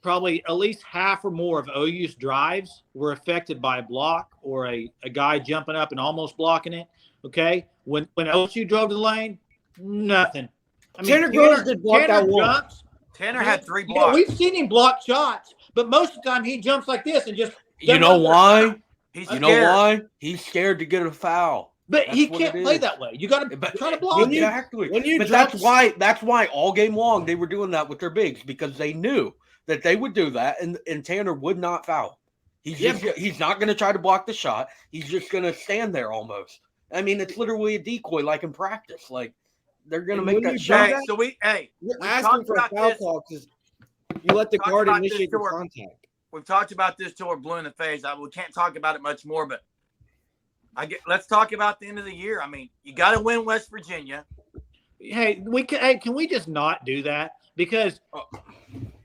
Speaker 5: probably at least half or more of OU's drives were affected by a block or a guy jumping up and almost blocking it. Okay, when OSU drove to the lane, nothing. I
Speaker 1: Tanner Groves did block that one.
Speaker 5: jumps.
Speaker 2: Tanner had 3
Speaker 5: Yeah,
Speaker 2: blocks.
Speaker 5: we've seen him block shots, but most of the time he jumps like this and just.
Speaker 3: You know why?
Speaker 2: He's
Speaker 3: You
Speaker 2: scared.
Speaker 3: know why? He's scared to get a foul.
Speaker 5: But he
Speaker 3: That's what
Speaker 5: can't
Speaker 3: it
Speaker 5: play
Speaker 3: is.
Speaker 5: that way. You got to
Speaker 3: But-
Speaker 5: try to block it.
Speaker 3: Exactly.
Speaker 1: when you
Speaker 3: But
Speaker 1: drop-
Speaker 3: that's why all game long they were doing that with their bigs because they knew that they would do that and Tanner would not foul. He's not going to try to block the shot. He's just going to stand there almost. I mean, it's literally a decoy like in practice. Like they're going to
Speaker 1: And
Speaker 3: make
Speaker 1: when
Speaker 3: that
Speaker 1: you
Speaker 3: shot.
Speaker 2: Hey, so
Speaker 1: You're
Speaker 2: we
Speaker 1: asking
Speaker 2: talked
Speaker 1: for a
Speaker 2: about
Speaker 1: foul
Speaker 2: this.
Speaker 1: call because you let the
Speaker 2: Talked
Speaker 1: guard
Speaker 2: about this
Speaker 1: initiate the
Speaker 2: to our-
Speaker 1: contact.
Speaker 2: we've talked about this till we're blue in the face. We can't talk about it much more, but let's talk about the end of the year. I mean, you got to win West Virginia.
Speaker 5: Hey, can we just not do that? Because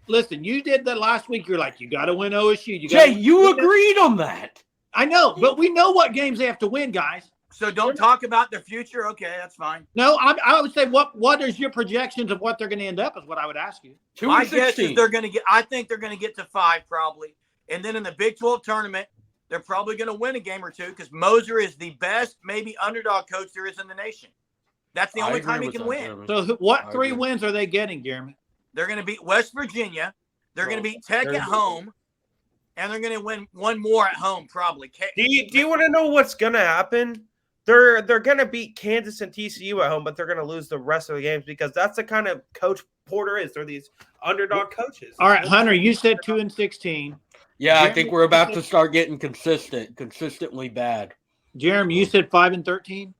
Speaker 5: listen, you did that last week. You're like, you got to win OSU.
Speaker 3: Jay, you agreed on that.
Speaker 5: I know, but we know what games they have to win, guys.
Speaker 2: So don't talk about their future. Okay, that's fine.
Speaker 5: No, I would say what is your projections of what they're going to end up is what I would ask you.
Speaker 3: 2
Speaker 2: My
Speaker 3: and
Speaker 2: guess
Speaker 3: 16.
Speaker 2: is they're going to get. I think they're going to get to 5 probably, and then in the Big 12 tournament, they're probably going to win a game or two because Moser is the best, maybe underdog coach there is in the nation. That's the
Speaker 3: I
Speaker 2: only
Speaker 3: agree
Speaker 2: time he
Speaker 3: with
Speaker 2: can
Speaker 3: that,
Speaker 2: win.
Speaker 3: Jeremy.
Speaker 5: So what
Speaker 3: I
Speaker 5: 3
Speaker 3: agree.
Speaker 5: wins are they getting, Jeremy?
Speaker 2: They're going to beat West Virginia. They're going to beat Tech
Speaker 4: they're-
Speaker 2: at home, and they're going to win one more at home probably.
Speaker 4: Do you want to know what's gonna happen? they're going to beat Kansas and TCU at home, but they're going to lose the rest of the games because that's the kind of coach Porter is. They're these underdog coaches.
Speaker 5: All right, Hunter, you said 2-16.
Speaker 3: Yeah, I
Speaker 5: Jeremy,
Speaker 3: think we're about to start getting consistently bad.
Speaker 5: Jeremy, you said 5-13.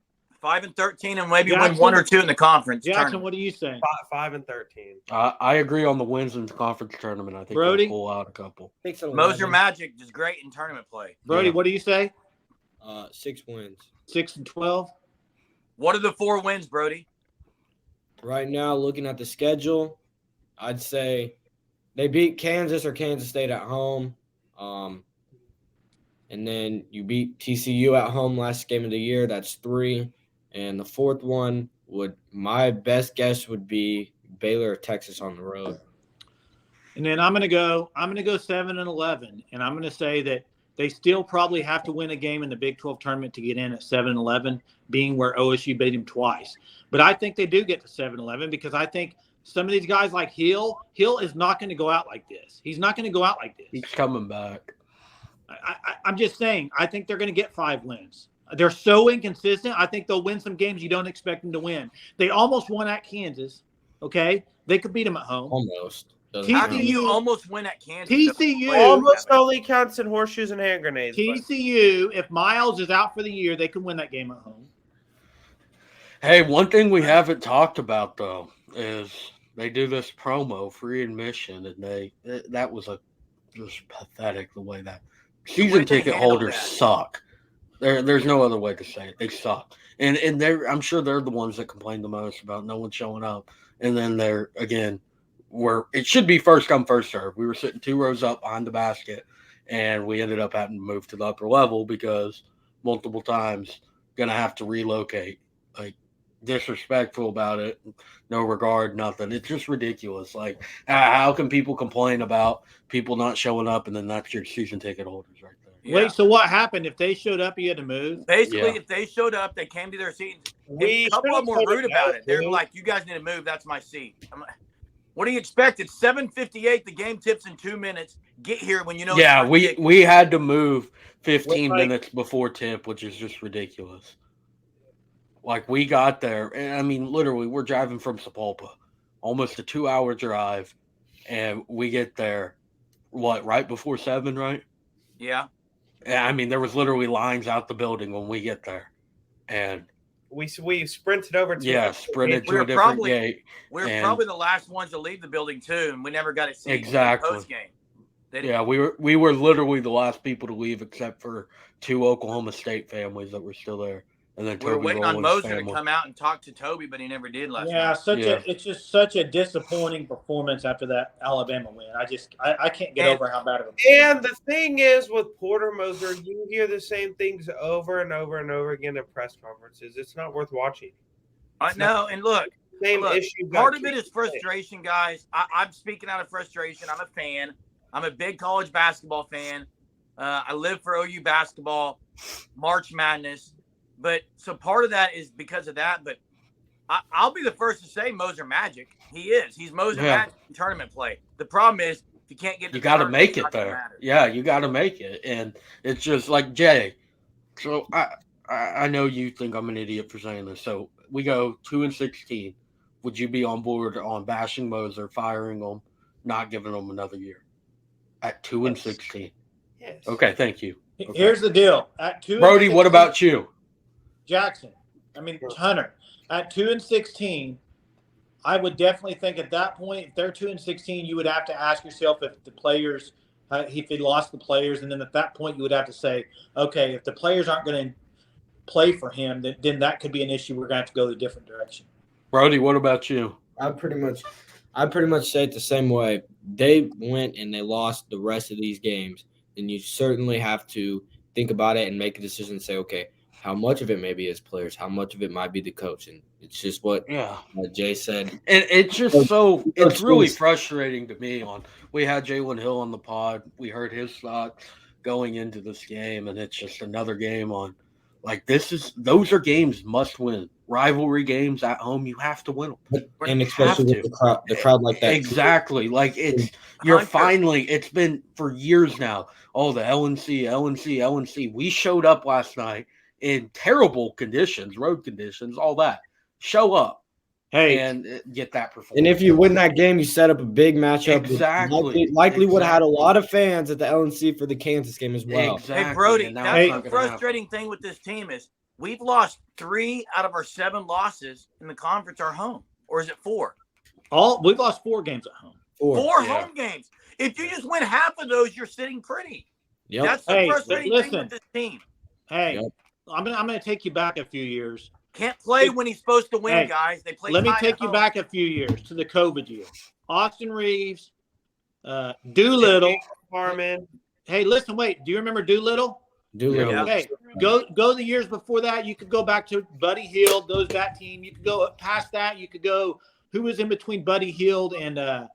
Speaker 2: 5-13, and maybe
Speaker 5: Jackson?
Speaker 2: win 1 or 2 in the conference.
Speaker 5: Jackson,
Speaker 2: tournament.
Speaker 5: what do you say?
Speaker 4: 5-13.
Speaker 3: I agree on the wins in the conference tournament. I think
Speaker 5: Brody?
Speaker 3: they'll pull out a couple.
Speaker 2: Moser Magic is great in tournament play.
Speaker 5: Brody,
Speaker 3: Yeah.
Speaker 5: what do you say?
Speaker 1: 6 wins.
Speaker 5: 6-12.
Speaker 2: What are the 4 wins, Brody?
Speaker 1: Right now, looking at the schedule, I'd say they beat Kansas or Kansas State at home. And then you beat TCU at home last game of the year. That's 3. And the 4th one my best guess would be Baylor or Texas on the road.
Speaker 5: And then I'm gonna go 7-11, and I'm gonna say that they still probably have to win a game in the Big 12 tournament to get in at 7-11, being where OSU beat him twice. But I think they do get to 7-11 because I think some of these guys like Hill is not going to go out like this. He's not going to go out like this.
Speaker 3: He's coming back.
Speaker 5: I'm just saying, I think they're going to get 5 wins. They're so inconsistent. I think they'll win some games you don't expect them to win. They almost won at Kansas. Okay, they could beat them at home.
Speaker 1: Almost.
Speaker 2: How can you almost win at Kansas?
Speaker 5: TCU
Speaker 4: Almost only counts in horseshoes and hand grenades.
Speaker 5: TCU, if Miles is out for the year, they can win that game at home.
Speaker 3: Hey, one thing we haven't talked about though is they do this promo, free admission, and that was just pathetic the way that season ticket holders suck. There's no other way to say it. They suck, and I'm sure they're the ones that complain the most about no one showing up. And then it should be first come first serve. We were sitting 2 rows up behind the basket, and we ended up having to move to the upper level because multiple times gonna have to relocate. Like, disrespectful about it, no regard, nothing. It's just ridiculous. Like, how can people complain about people not showing up, and then that's your season ticket holders right there?
Speaker 5: Yeah. Wait, so what happened? If they showed up, you had to move?
Speaker 2: Basically, if they showed up, they came to their seats. A couple of them were rude about it. They're like, you guys need to move. That's my seat. I'm like, what do you expect? It's 7:58. The game tips in 2 minutes. Get here when you know.
Speaker 3: Yeah, we had to move 15 minutes before tip, which is just ridiculous. Like, we got there, and I mean, literally, we're driving from Sapulpa, almost a 2-hour drive, and we get there, right before 7, right?
Speaker 2: Yeah.
Speaker 3: I mean, there was literally lines out the building when we get there, and
Speaker 4: we sprinted over to
Speaker 3: sprinted to a different gate.
Speaker 2: We were probably the last ones to leave the building too, and we never got to see
Speaker 3: exactly
Speaker 2: post game.
Speaker 3: Yeah, we were literally the last people to leave, except for 2 Oklahoma State families that were still there. And then
Speaker 2: we were waiting on Moser to come out and talk to Toby, but he never did last night.
Speaker 5: It's just such a disappointing performance after that Alabama win. I can't get over how bad it was.
Speaker 4: And the thing is, with Porter Moser, you hear the same things over and over and over again at press conferences. It's not worth watching.
Speaker 2: I know, and look,
Speaker 4: issue.
Speaker 2: Part of it is frustration, guys. I'm speaking out of frustration. I'm a fan. I'm a big college basketball fan. I live for OU basketball, March Madness. But so part of that is because of that. But I'll be the first to say Moser Magic. He is. He's Moser Magic in tournament play. The problem is if you can't get.
Speaker 3: You got to make it there. Yeah, you got to make it, and it's just like Jay. So I know you think I'm an idiot for saying this. So we go 2-16. Would you be on board on bashing Moser, firing him, not giving him another year at 2-16?
Speaker 4: Yes.
Speaker 3: Okay, thank you. Okay.
Speaker 5: Here's the deal. At 2,
Speaker 3: Brody, what about you?
Speaker 5: Hunter, at 2-16, I would definitely think at that point, if they're 2-16, you would have to ask yourself if the players, if they lost the players, and then at that point you would have to say, okay, if the players aren't going to play for him, then that could be an issue. We're going to have to go a different direction.
Speaker 3: Brody, what about you?
Speaker 1: I pretty much say it the same way. They went and they lost the rest of these games, and you certainly have to think about it and make a decision and say, okay, how much of it may be his players, how much of it might be the coach. And it's just what Jay said.
Speaker 3: And it's just it's really frustrating to me. We had Jalen Hill on the pod. We heard his thoughts going into this game, and it's just another game on like those are games must win. Rivalry games at home, you have to win them.
Speaker 1: And especially with the crowd like that.
Speaker 3: Exactly. Like it's been for years now. Oh, the LNC. We showed up last night in terrible conditions, road conditions, all that. Show up and get that performance.
Speaker 1: And if you win that game, you set up a big matchup.
Speaker 3: Exactly.
Speaker 1: Likely would have had a lot of fans at the LNC for the Kansas game as well.
Speaker 3: Exactly.
Speaker 2: Hey, Brody,
Speaker 3: and
Speaker 2: that's
Speaker 3: not
Speaker 2: the
Speaker 3: gonna
Speaker 2: frustrating thing with this team is we've lost 3 out of our 7 losses in the conference are home. Or is it 4?
Speaker 5: We've lost 4 games at home.
Speaker 2: 4 home games. If you just win half of those, you're sitting pretty.
Speaker 1: Yep.
Speaker 2: That's the frustrating thing with this team.
Speaker 5: Hey,
Speaker 1: Yep.
Speaker 5: I'm gonna take you back a few years.
Speaker 2: Can't play when he's supposed to win, guys. They play.
Speaker 5: Let me
Speaker 2: tight
Speaker 5: take
Speaker 2: at
Speaker 5: you
Speaker 2: home.
Speaker 5: back a few years to the COVID year. Austin Reeves, Doolittle.
Speaker 4: Harmon.
Speaker 5: Hey, listen, wait. Do you remember Doolittle?
Speaker 1: Doolittle.
Speaker 2: Yeah.
Speaker 5: Okay, go the years before that. You could go back to Buddy Hield, that team. You could go past that. You could go. Who was in between Buddy Hield and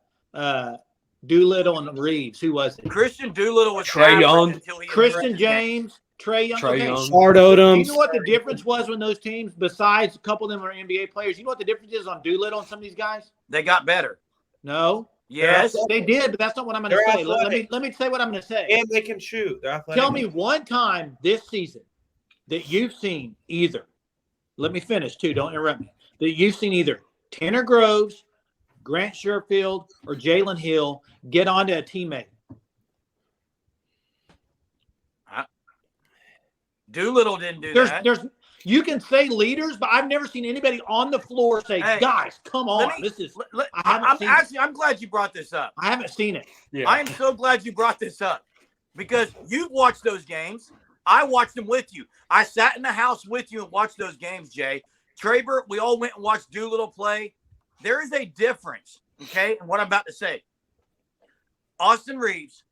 Speaker 5: Doolittle and Reeves? Who was it?
Speaker 2: Christian Doolittle was
Speaker 3: Trae
Speaker 2: average
Speaker 3: Young.
Speaker 2: until he
Speaker 5: Christian
Speaker 2: impressed
Speaker 5: James, Trae Young.
Speaker 3: Trae
Speaker 5: Okay.
Speaker 3: Young.
Speaker 1: Shard
Speaker 5: Do
Speaker 1: Odoms.
Speaker 5: you know what the difference was when those teams, besides a couple of them are NBA players, you know what the difference is on Doolittle and some of these guys?
Speaker 2: They got better.
Speaker 5: No.
Speaker 2: Yes.
Speaker 5: They did, but that's not what I'm going to
Speaker 4: They're
Speaker 5: say. Let me say what I'm going to say.
Speaker 4: And they can shoot. They're athletic.
Speaker 5: Tell me one time this season that you've seen either. Let me finish too. Don't interrupt me. That you've seen either Tanner Groves, Grant Sherfield, or Jalen Hill get onto a teammate.
Speaker 2: Doolittle didn't do that.
Speaker 5: You can say leaders, but I've never seen anybody on the floor say,
Speaker 2: Hey,
Speaker 5: "Guys, come on,
Speaker 2: I'm glad you brought this up.
Speaker 5: I haven't seen it."
Speaker 3: Yeah.
Speaker 2: I am so glad you brought this up because you've watched those games. I watched them with you. I sat in the house with you and watched those games, Jay. Traber, we all went and watched Doolittle play. There is a difference, okay, in what I'm about to say. Austin Reeves,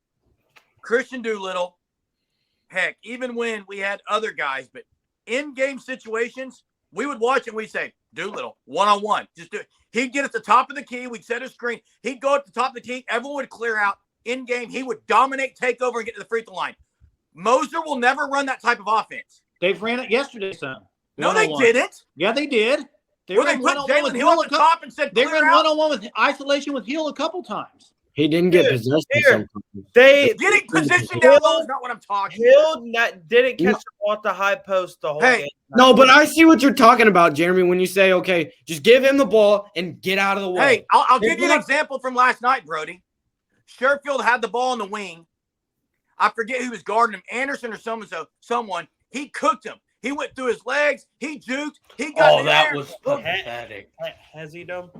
Speaker 2: Christian Doolittle, heck, even when we had other guys, but in-game situations, we would watch and we'd say, Doolittle, one-on-one, just do it. He'd get at the top of the key. We'd set a screen. He'd go at the top of the key. Everyone would clear out. In-game, he would dominate, take over, and get to the free throw line. Moser will never run that type of offense.
Speaker 5: They've ran it yesterday, son.
Speaker 2: No, they didn't.
Speaker 5: Yeah, they did.
Speaker 2: They put Jalen Hill at the top and said,
Speaker 5: they
Speaker 2: clear
Speaker 5: ran
Speaker 2: out.
Speaker 5: one-on-one with isolation with Hill a couple times.
Speaker 1: He didn't get possession. sometimes.
Speaker 2: Getting position down low is not what I'm talking about.
Speaker 4: Hill didn't catch the ball at the high post the whole
Speaker 2: Hey,
Speaker 4: game.
Speaker 1: No, but I see what you're talking about, Jeremy, when you say, okay, just give him the ball and get out of the way.
Speaker 2: Hey, I'll give you an example from last night, Brody. Sherfield had the ball in the wing. I forget who was guarding him, Anderson or someone. He cooked him. He went through his legs. He juked. He got in
Speaker 3: that
Speaker 2: there.
Speaker 3: was pathetic.
Speaker 4: Has he done?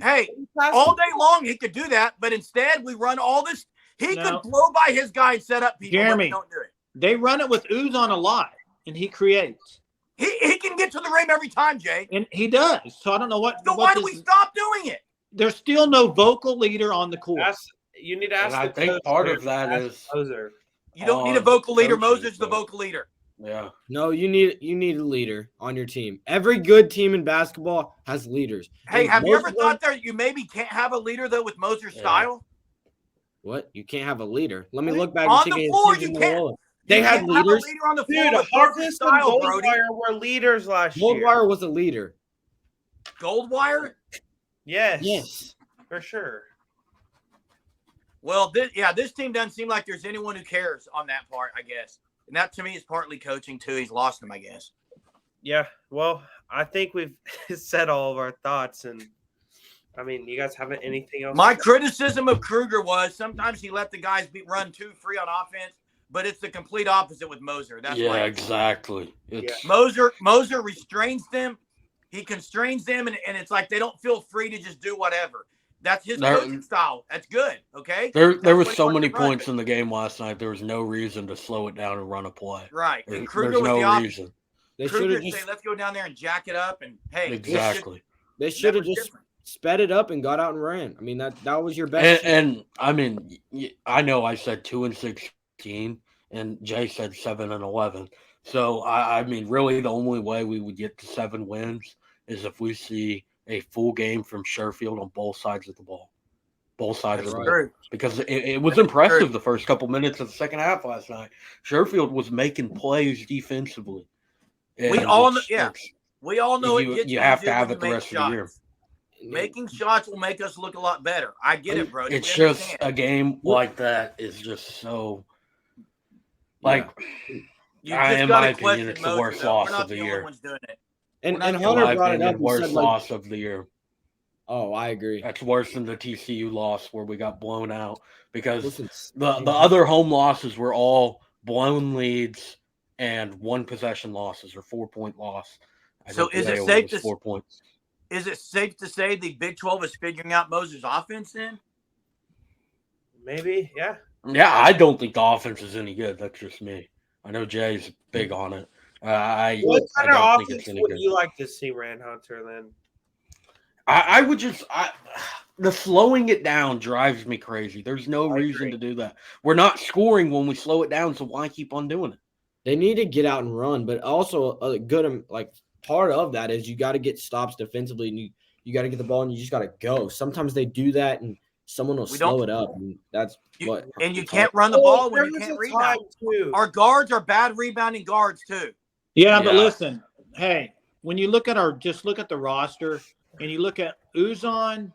Speaker 2: Hey, all day long he could do that, but instead we run all this. He could blow by his guy and set up people.
Speaker 5: Jeremy,
Speaker 2: but don't do it.
Speaker 5: They run it with Ooze on a lot, and he creates.
Speaker 2: He can get to the rim every time, Jay.
Speaker 5: And he does. So I don't know what.
Speaker 2: So why do we stop doing it?
Speaker 5: There's still no vocal leader on the court.
Speaker 4: You need to ask.
Speaker 3: And I think part of that is
Speaker 4: Moser.
Speaker 2: You don't need a vocal leader.
Speaker 3: coaches,
Speaker 2: Moses the vocal leader.
Speaker 3: yeah.
Speaker 1: No, you need a leader on your team. Every good team in basketball has leaders.
Speaker 2: Hey,
Speaker 1: And
Speaker 2: have you
Speaker 1: most
Speaker 2: ever
Speaker 1: of them-
Speaker 2: thought that you maybe can't have a leader though with Moser's style?
Speaker 1: What? You can't have a leader. Let me look back
Speaker 2: On
Speaker 1: and
Speaker 2: the
Speaker 1: see
Speaker 2: floor,
Speaker 1: against
Speaker 2: you can't.
Speaker 1: Loyola. They had
Speaker 2: can't have a
Speaker 1: leaders.
Speaker 2: leader on the floor
Speaker 4: Dude,
Speaker 2: with Moser's
Speaker 4: Harkless and
Speaker 2: style, Brody.
Speaker 4: Goldwire were leaders last year.
Speaker 1: Goldwire was a leader.
Speaker 2: Goldwire.
Speaker 4: Yes.
Speaker 1: Yes.
Speaker 4: For sure.
Speaker 2: Well, this team doesn't seem like there's anyone who cares on that part, I guess. And that to me is partly coaching too. He's lost them, I guess.
Speaker 4: Yeah. Well, I think we've said all of our thoughts, and I mean, you guys haven't anything else?
Speaker 2: My criticism of Kruger was sometimes he let the guys run too free on offense, but it's the complete opposite with Moser. That's why
Speaker 3: Exactly. It's
Speaker 2: Moser restrains them. He constrains them, and it's like they don't feel free to just do whatever. That's his coaching style. That's good. Okay.
Speaker 3: There was so many points in the game last night. There was no reason to slow it down and run a play.
Speaker 2: Right. And Kruger
Speaker 3: There's
Speaker 2: was
Speaker 3: no
Speaker 2: the opposite.
Speaker 3: reason.
Speaker 1: They should
Speaker 2: Kruger
Speaker 1: have
Speaker 2: say,
Speaker 1: just.
Speaker 2: let's go down there and jack it up, and hey,
Speaker 3: Exactly.
Speaker 1: They should have just sped it up and got out and ran. I mean that was your best.
Speaker 3: And I mean, I know I said 2-16, and Jay said 7-11. So I mean, really, the only way we would get to 7 wins is if we see a full game from Sherfield on both sides of the ball. Both sides of the ball. Because it was impressive the first couple minutes of the second half last night. Sherfield was making plays defensively.
Speaker 2: We all know
Speaker 3: you have to have it the rest of the year.
Speaker 2: Making shots will make us look a lot better. I get it, bro.
Speaker 3: It's just a game like that is just so like
Speaker 2: You
Speaker 3: in
Speaker 2: just
Speaker 3: my
Speaker 2: got to
Speaker 3: opinion,
Speaker 2: question
Speaker 3: it's the
Speaker 2: Moser,
Speaker 3: worst
Speaker 2: though.
Speaker 3: loss
Speaker 2: We're not
Speaker 3: of the
Speaker 2: the only
Speaker 3: year.
Speaker 2: ones doing it.
Speaker 1: And
Speaker 2: We're not the
Speaker 3: In
Speaker 1: Hunter
Speaker 3: my
Speaker 1: brought it up.
Speaker 3: opinion,
Speaker 1: He
Speaker 3: worst
Speaker 1: said, like,
Speaker 3: loss of the year.
Speaker 1: oh, I agree.
Speaker 3: That's worse than the TCU loss where we got blown out because
Speaker 1: Listen,
Speaker 3: the other home losses were all blown leads and one possession losses or 4-point loss.
Speaker 2: So is it
Speaker 3: Iowa
Speaker 2: safe
Speaker 3: was
Speaker 2: to
Speaker 3: 4 points?
Speaker 2: Is it safe to say the Big 12 is figuring out Moser's offense then?
Speaker 4: Maybe, yeah.
Speaker 3: Yeah, I don't think the offense is any good. That's just me. I know Jay's big on it.
Speaker 4: What
Speaker 3: I
Speaker 4: kind
Speaker 3: don't
Speaker 4: of
Speaker 3: think it's
Speaker 4: offense
Speaker 3: any
Speaker 4: would
Speaker 3: good.
Speaker 4: you like to see, Rand Hunter? Then
Speaker 3: I would just the slowing it down drives me crazy. There's no
Speaker 4: I
Speaker 3: reason
Speaker 4: agree.
Speaker 3: to do that. We're not scoring when we slow it down, so why keep on doing it?
Speaker 1: They need to get out and run, but also a good part of that is you got to get stops defensively, and you got to get the ball, and you just got to go. Sometimes they do that, and someone will
Speaker 2: We
Speaker 1: slow
Speaker 2: don't-
Speaker 1: it up, and that's what.
Speaker 2: And you can't run the ball when
Speaker 4: there
Speaker 2: you
Speaker 4: was
Speaker 2: can't
Speaker 4: a
Speaker 2: rebound.
Speaker 4: time, too.
Speaker 2: Our guards are bad rebounding guards too.
Speaker 5: Yeah, but
Speaker 3: Yeah.
Speaker 5: listen, hey, when you look at look at the roster and you look at Uzon,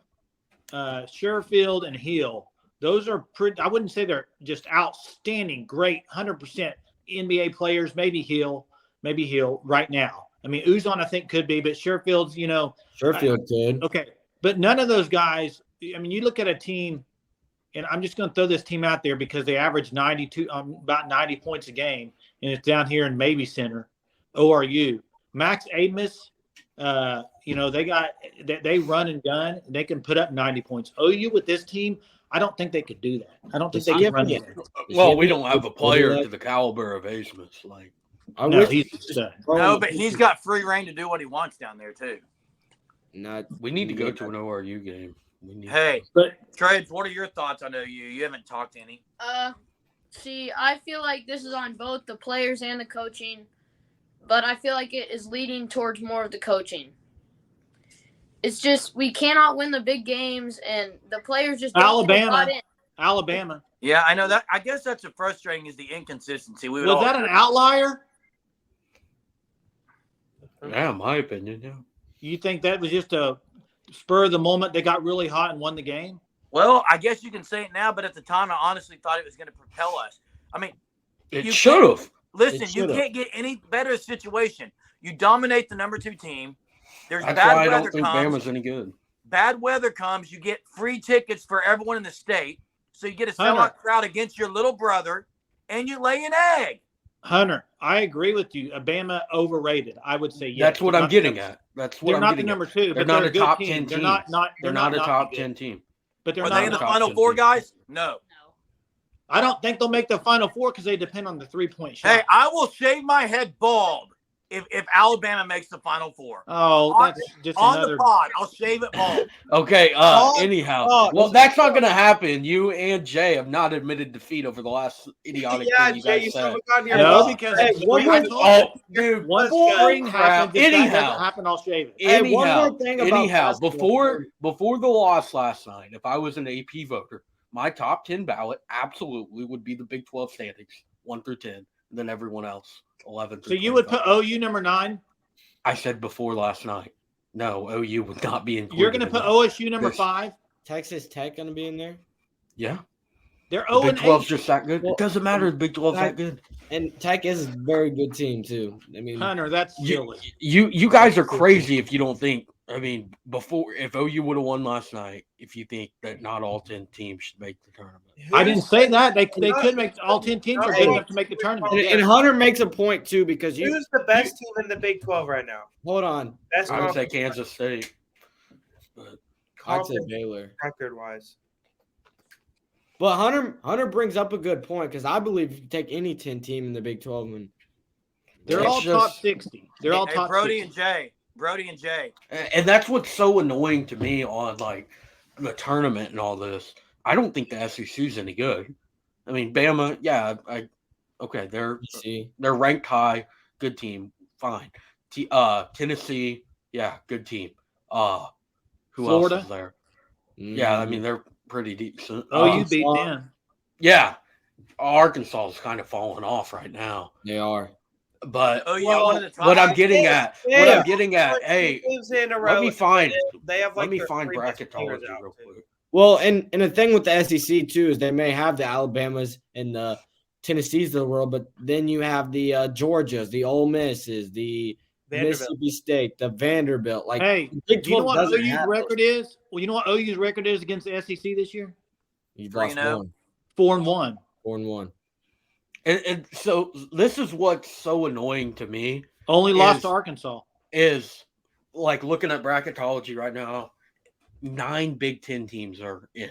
Speaker 5: Sherfield, and Hill, those are pretty. I wouldn't say they're just outstanding, great, 100% NBA players. Maybe Hill right now. I mean, Uzon I think could be, but Sherfield's,
Speaker 1: Sherfield could.
Speaker 5: okay. But none of those guys. I mean, you look at a team, and I'm just going to throw this team out there because they average about 90 points a game, and it's down here in Mabee Center, ORU. Max Amos, they run and gun. They can put up 90 points. OU with this team, I don't think they could do that. I don't think
Speaker 1: Does
Speaker 5: they
Speaker 1: he
Speaker 5: can run
Speaker 1: have
Speaker 5: it.
Speaker 3: Well, we don't have a
Speaker 1: Does he
Speaker 3: player
Speaker 1: have-
Speaker 3: to the caliber of Asmus. Like,
Speaker 1: I
Speaker 5: No,
Speaker 1: wish
Speaker 5: he's
Speaker 1: he
Speaker 5: a
Speaker 1: just
Speaker 5: stud.
Speaker 1: throw
Speaker 2: No,
Speaker 1: him
Speaker 2: but
Speaker 1: a-
Speaker 2: he's got free reign to do what he wants down there too.
Speaker 1: Not.
Speaker 3: we need to go to an ORU game. We need
Speaker 2: Hey,
Speaker 5: But
Speaker 2: Trades, what are your thoughts on OU? You haven't talked any.
Speaker 6: See, I feel like this is on both the players and the coaching, but I feel like it is leading towards more of the coaching. It's just we cannot win the big games, and the players just don't feel bought in.
Speaker 5: Alabama.
Speaker 2: Yeah, I know that. I guess that's the frustrating is the inconsistency. We would
Speaker 5: Was
Speaker 2: all
Speaker 5: that an outlier?
Speaker 3: Yeah, in my opinion, yeah.
Speaker 5: You think that was just a spur of the moment? They got really hot and won the game?
Speaker 2: Well, I guess you can say it now, but at the time, I honestly thought it was going to propel us. I mean,
Speaker 3: It
Speaker 2: You
Speaker 3: should have.
Speaker 2: listen,
Speaker 1: It
Speaker 2: you
Speaker 1: should've.
Speaker 2: can't get any better situation. You dominate the number 2 team. There's
Speaker 3: That's
Speaker 2: bad
Speaker 3: why I
Speaker 2: weather
Speaker 3: don't think
Speaker 2: comes.
Speaker 3: Bama's any good.
Speaker 2: Bad weather comes. You get free tickets for everyone in the state. So you get a
Speaker 5: Hunter.
Speaker 2: sellout crowd against your little brother, and you lay an egg.
Speaker 5: Hunter, I agree with you. Bama overrated. I would say yes.
Speaker 3: That's what
Speaker 5: They're
Speaker 3: I'm
Speaker 5: not
Speaker 3: getting
Speaker 5: the-
Speaker 3: at. That's what
Speaker 5: They're
Speaker 3: I'm
Speaker 5: not the
Speaker 3: getting
Speaker 5: number
Speaker 3: at.
Speaker 5: 2,
Speaker 3: They're
Speaker 5: but
Speaker 3: not
Speaker 5: they're
Speaker 3: a
Speaker 5: good
Speaker 3: top
Speaker 5: team.
Speaker 3: 10
Speaker 5: They're
Speaker 3: team.
Speaker 5: not.
Speaker 3: They're not a
Speaker 5: not
Speaker 3: top
Speaker 5: good.
Speaker 3: 10 team.
Speaker 5: But they're
Speaker 2: Are
Speaker 5: not.
Speaker 2: they in the
Speaker 3: top
Speaker 2: Final
Speaker 3: 10
Speaker 2: Four,
Speaker 3: team.
Speaker 2: guys? No.
Speaker 6: No.
Speaker 5: I don't think they'll make the Final Four because they depend on the 3-point shot.
Speaker 2: Hey, I will shave my head bald if Alabama makes the Final Four.
Speaker 5: Oh,
Speaker 2: On-
Speaker 5: that's just
Speaker 2: On
Speaker 5: another.
Speaker 2: the pod, I'll shave it bald.
Speaker 3: Okay,
Speaker 4: Oh,
Speaker 3: anyhow.
Speaker 4: oh,
Speaker 3: Well, that's not going to happen. You and Jay have not admitted defeat over the last idiotic
Speaker 4: yeah,
Speaker 3: thing you
Speaker 4: Jay,
Speaker 3: guys
Speaker 4: you
Speaker 3: said.
Speaker 4: still haven't gotten your
Speaker 5: No,
Speaker 4: ball.
Speaker 5: because
Speaker 1: Hey, one
Speaker 5: I
Speaker 1: more-
Speaker 5: told you,
Speaker 3: Oh, dude,
Speaker 5: once
Speaker 4: let's go.
Speaker 5: spring
Speaker 3: crap.
Speaker 5: happens, if that
Speaker 3: Anyhow.
Speaker 5: doesn't happen, I'll shave it.
Speaker 1: Hey, one
Speaker 3: Anyhow,
Speaker 1: more thing about basketball.
Speaker 3: before the loss last night, if I was an AP voter, my top 10 ballot absolutely would be the Big 12 standings, 1 through 10, and then everyone else, 11
Speaker 5: So
Speaker 3: through
Speaker 5: you would
Speaker 3: 25.
Speaker 5: put OU number 9.
Speaker 3: I said before last night. No, OU would not be included.
Speaker 5: You're going to
Speaker 3: in
Speaker 5: put
Speaker 3: that.
Speaker 5: OSU number
Speaker 3: This-
Speaker 5: 5.
Speaker 1: Texas Tech going to be in there,
Speaker 3: Yeah.
Speaker 5: They're
Speaker 3: The
Speaker 5: 0
Speaker 3: Big
Speaker 5: and
Speaker 3: 12's
Speaker 5: 8.
Speaker 3: just that good.
Speaker 1: Well,
Speaker 3: It doesn't matter. The Big 12's that good.
Speaker 1: and Tech is a very good team too. I mean,
Speaker 5: Hunter, that's silly.
Speaker 3: You guys are crazy if you don't think. I mean, if OU would have won last night, if you think that not all 10 teams should make the tournament.
Speaker 5: I didn't say that. They could make all 10 teams are good enough to make the tournament.
Speaker 1: and
Speaker 5: Yes.
Speaker 1: Hunter makes a point too because
Speaker 4: Who's the best team in the Big 12 right now?
Speaker 1: hold on,
Speaker 4: Best
Speaker 3: I would say
Speaker 4: conference
Speaker 3: Kansas State.
Speaker 1: I'd say Baylor.
Speaker 4: record wise.
Speaker 1: But Hunter brings up a good point because I believe if you take any 10 team in the Big 12 and
Speaker 5: They're
Speaker 3: It's
Speaker 5: all
Speaker 3: just-
Speaker 5: top 60. They're all
Speaker 2: Hey,
Speaker 5: top
Speaker 2: Brody
Speaker 5: 60.
Speaker 2: and Jay. Brody and Jay.
Speaker 3: And that's what's so annoying to me on like the tournament and all this. I don't think the SEC's any good. I mean, Bama, yeah, okay, they're
Speaker 1: see.
Speaker 3: ranked high, good team, fine. Tennessee, yeah, good team. Who
Speaker 5: Florida?
Speaker 3: else is there? Yeah, I mean they're pretty decent.
Speaker 5: Oh, you
Speaker 1: Uh,
Speaker 5: beat them.
Speaker 3: Yeah, Arkansas is kind of falling off right now.
Speaker 1: They are.
Speaker 3: But
Speaker 2: Oh, yeah,
Speaker 4: Well,
Speaker 2: one of the top.
Speaker 3: what I'm getting at,
Speaker 4: Yeah.
Speaker 3: hey,
Speaker 4: Teams in a
Speaker 3: let
Speaker 4: row,
Speaker 3: me find
Speaker 4: they have like
Speaker 3: let me
Speaker 4: their
Speaker 3: find
Speaker 4: three best players
Speaker 3: bracketology
Speaker 4: out,
Speaker 3: real
Speaker 4: too.
Speaker 3: quick.
Speaker 1: Well, and the thing with the SEC too is they may have the Alabamas and the Tennessees of the world, but then you have the Georgias, the Ole Misses, the
Speaker 4: Vanderbilt.
Speaker 1: Mississippi State, the Vanderbilt. Like,
Speaker 5: Hey,
Speaker 1: Big
Speaker 5: do you know
Speaker 1: 12
Speaker 5: what
Speaker 1: doesn't
Speaker 5: OU's
Speaker 1: have
Speaker 5: record is? Well, you know what OU's record is against the SEC this year?
Speaker 1: You've lost
Speaker 2: 3-0.
Speaker 5: 4-1.
Speaker 1: 4-1.
Speaker 3: And so this is what's so annoying to me
Speaker 5: Only lost
Speaker 3: Is-
Speaker 5: to Arkansas.
Speaker 3: is like looking at bracketology right now. 9 Big Ten teams are in.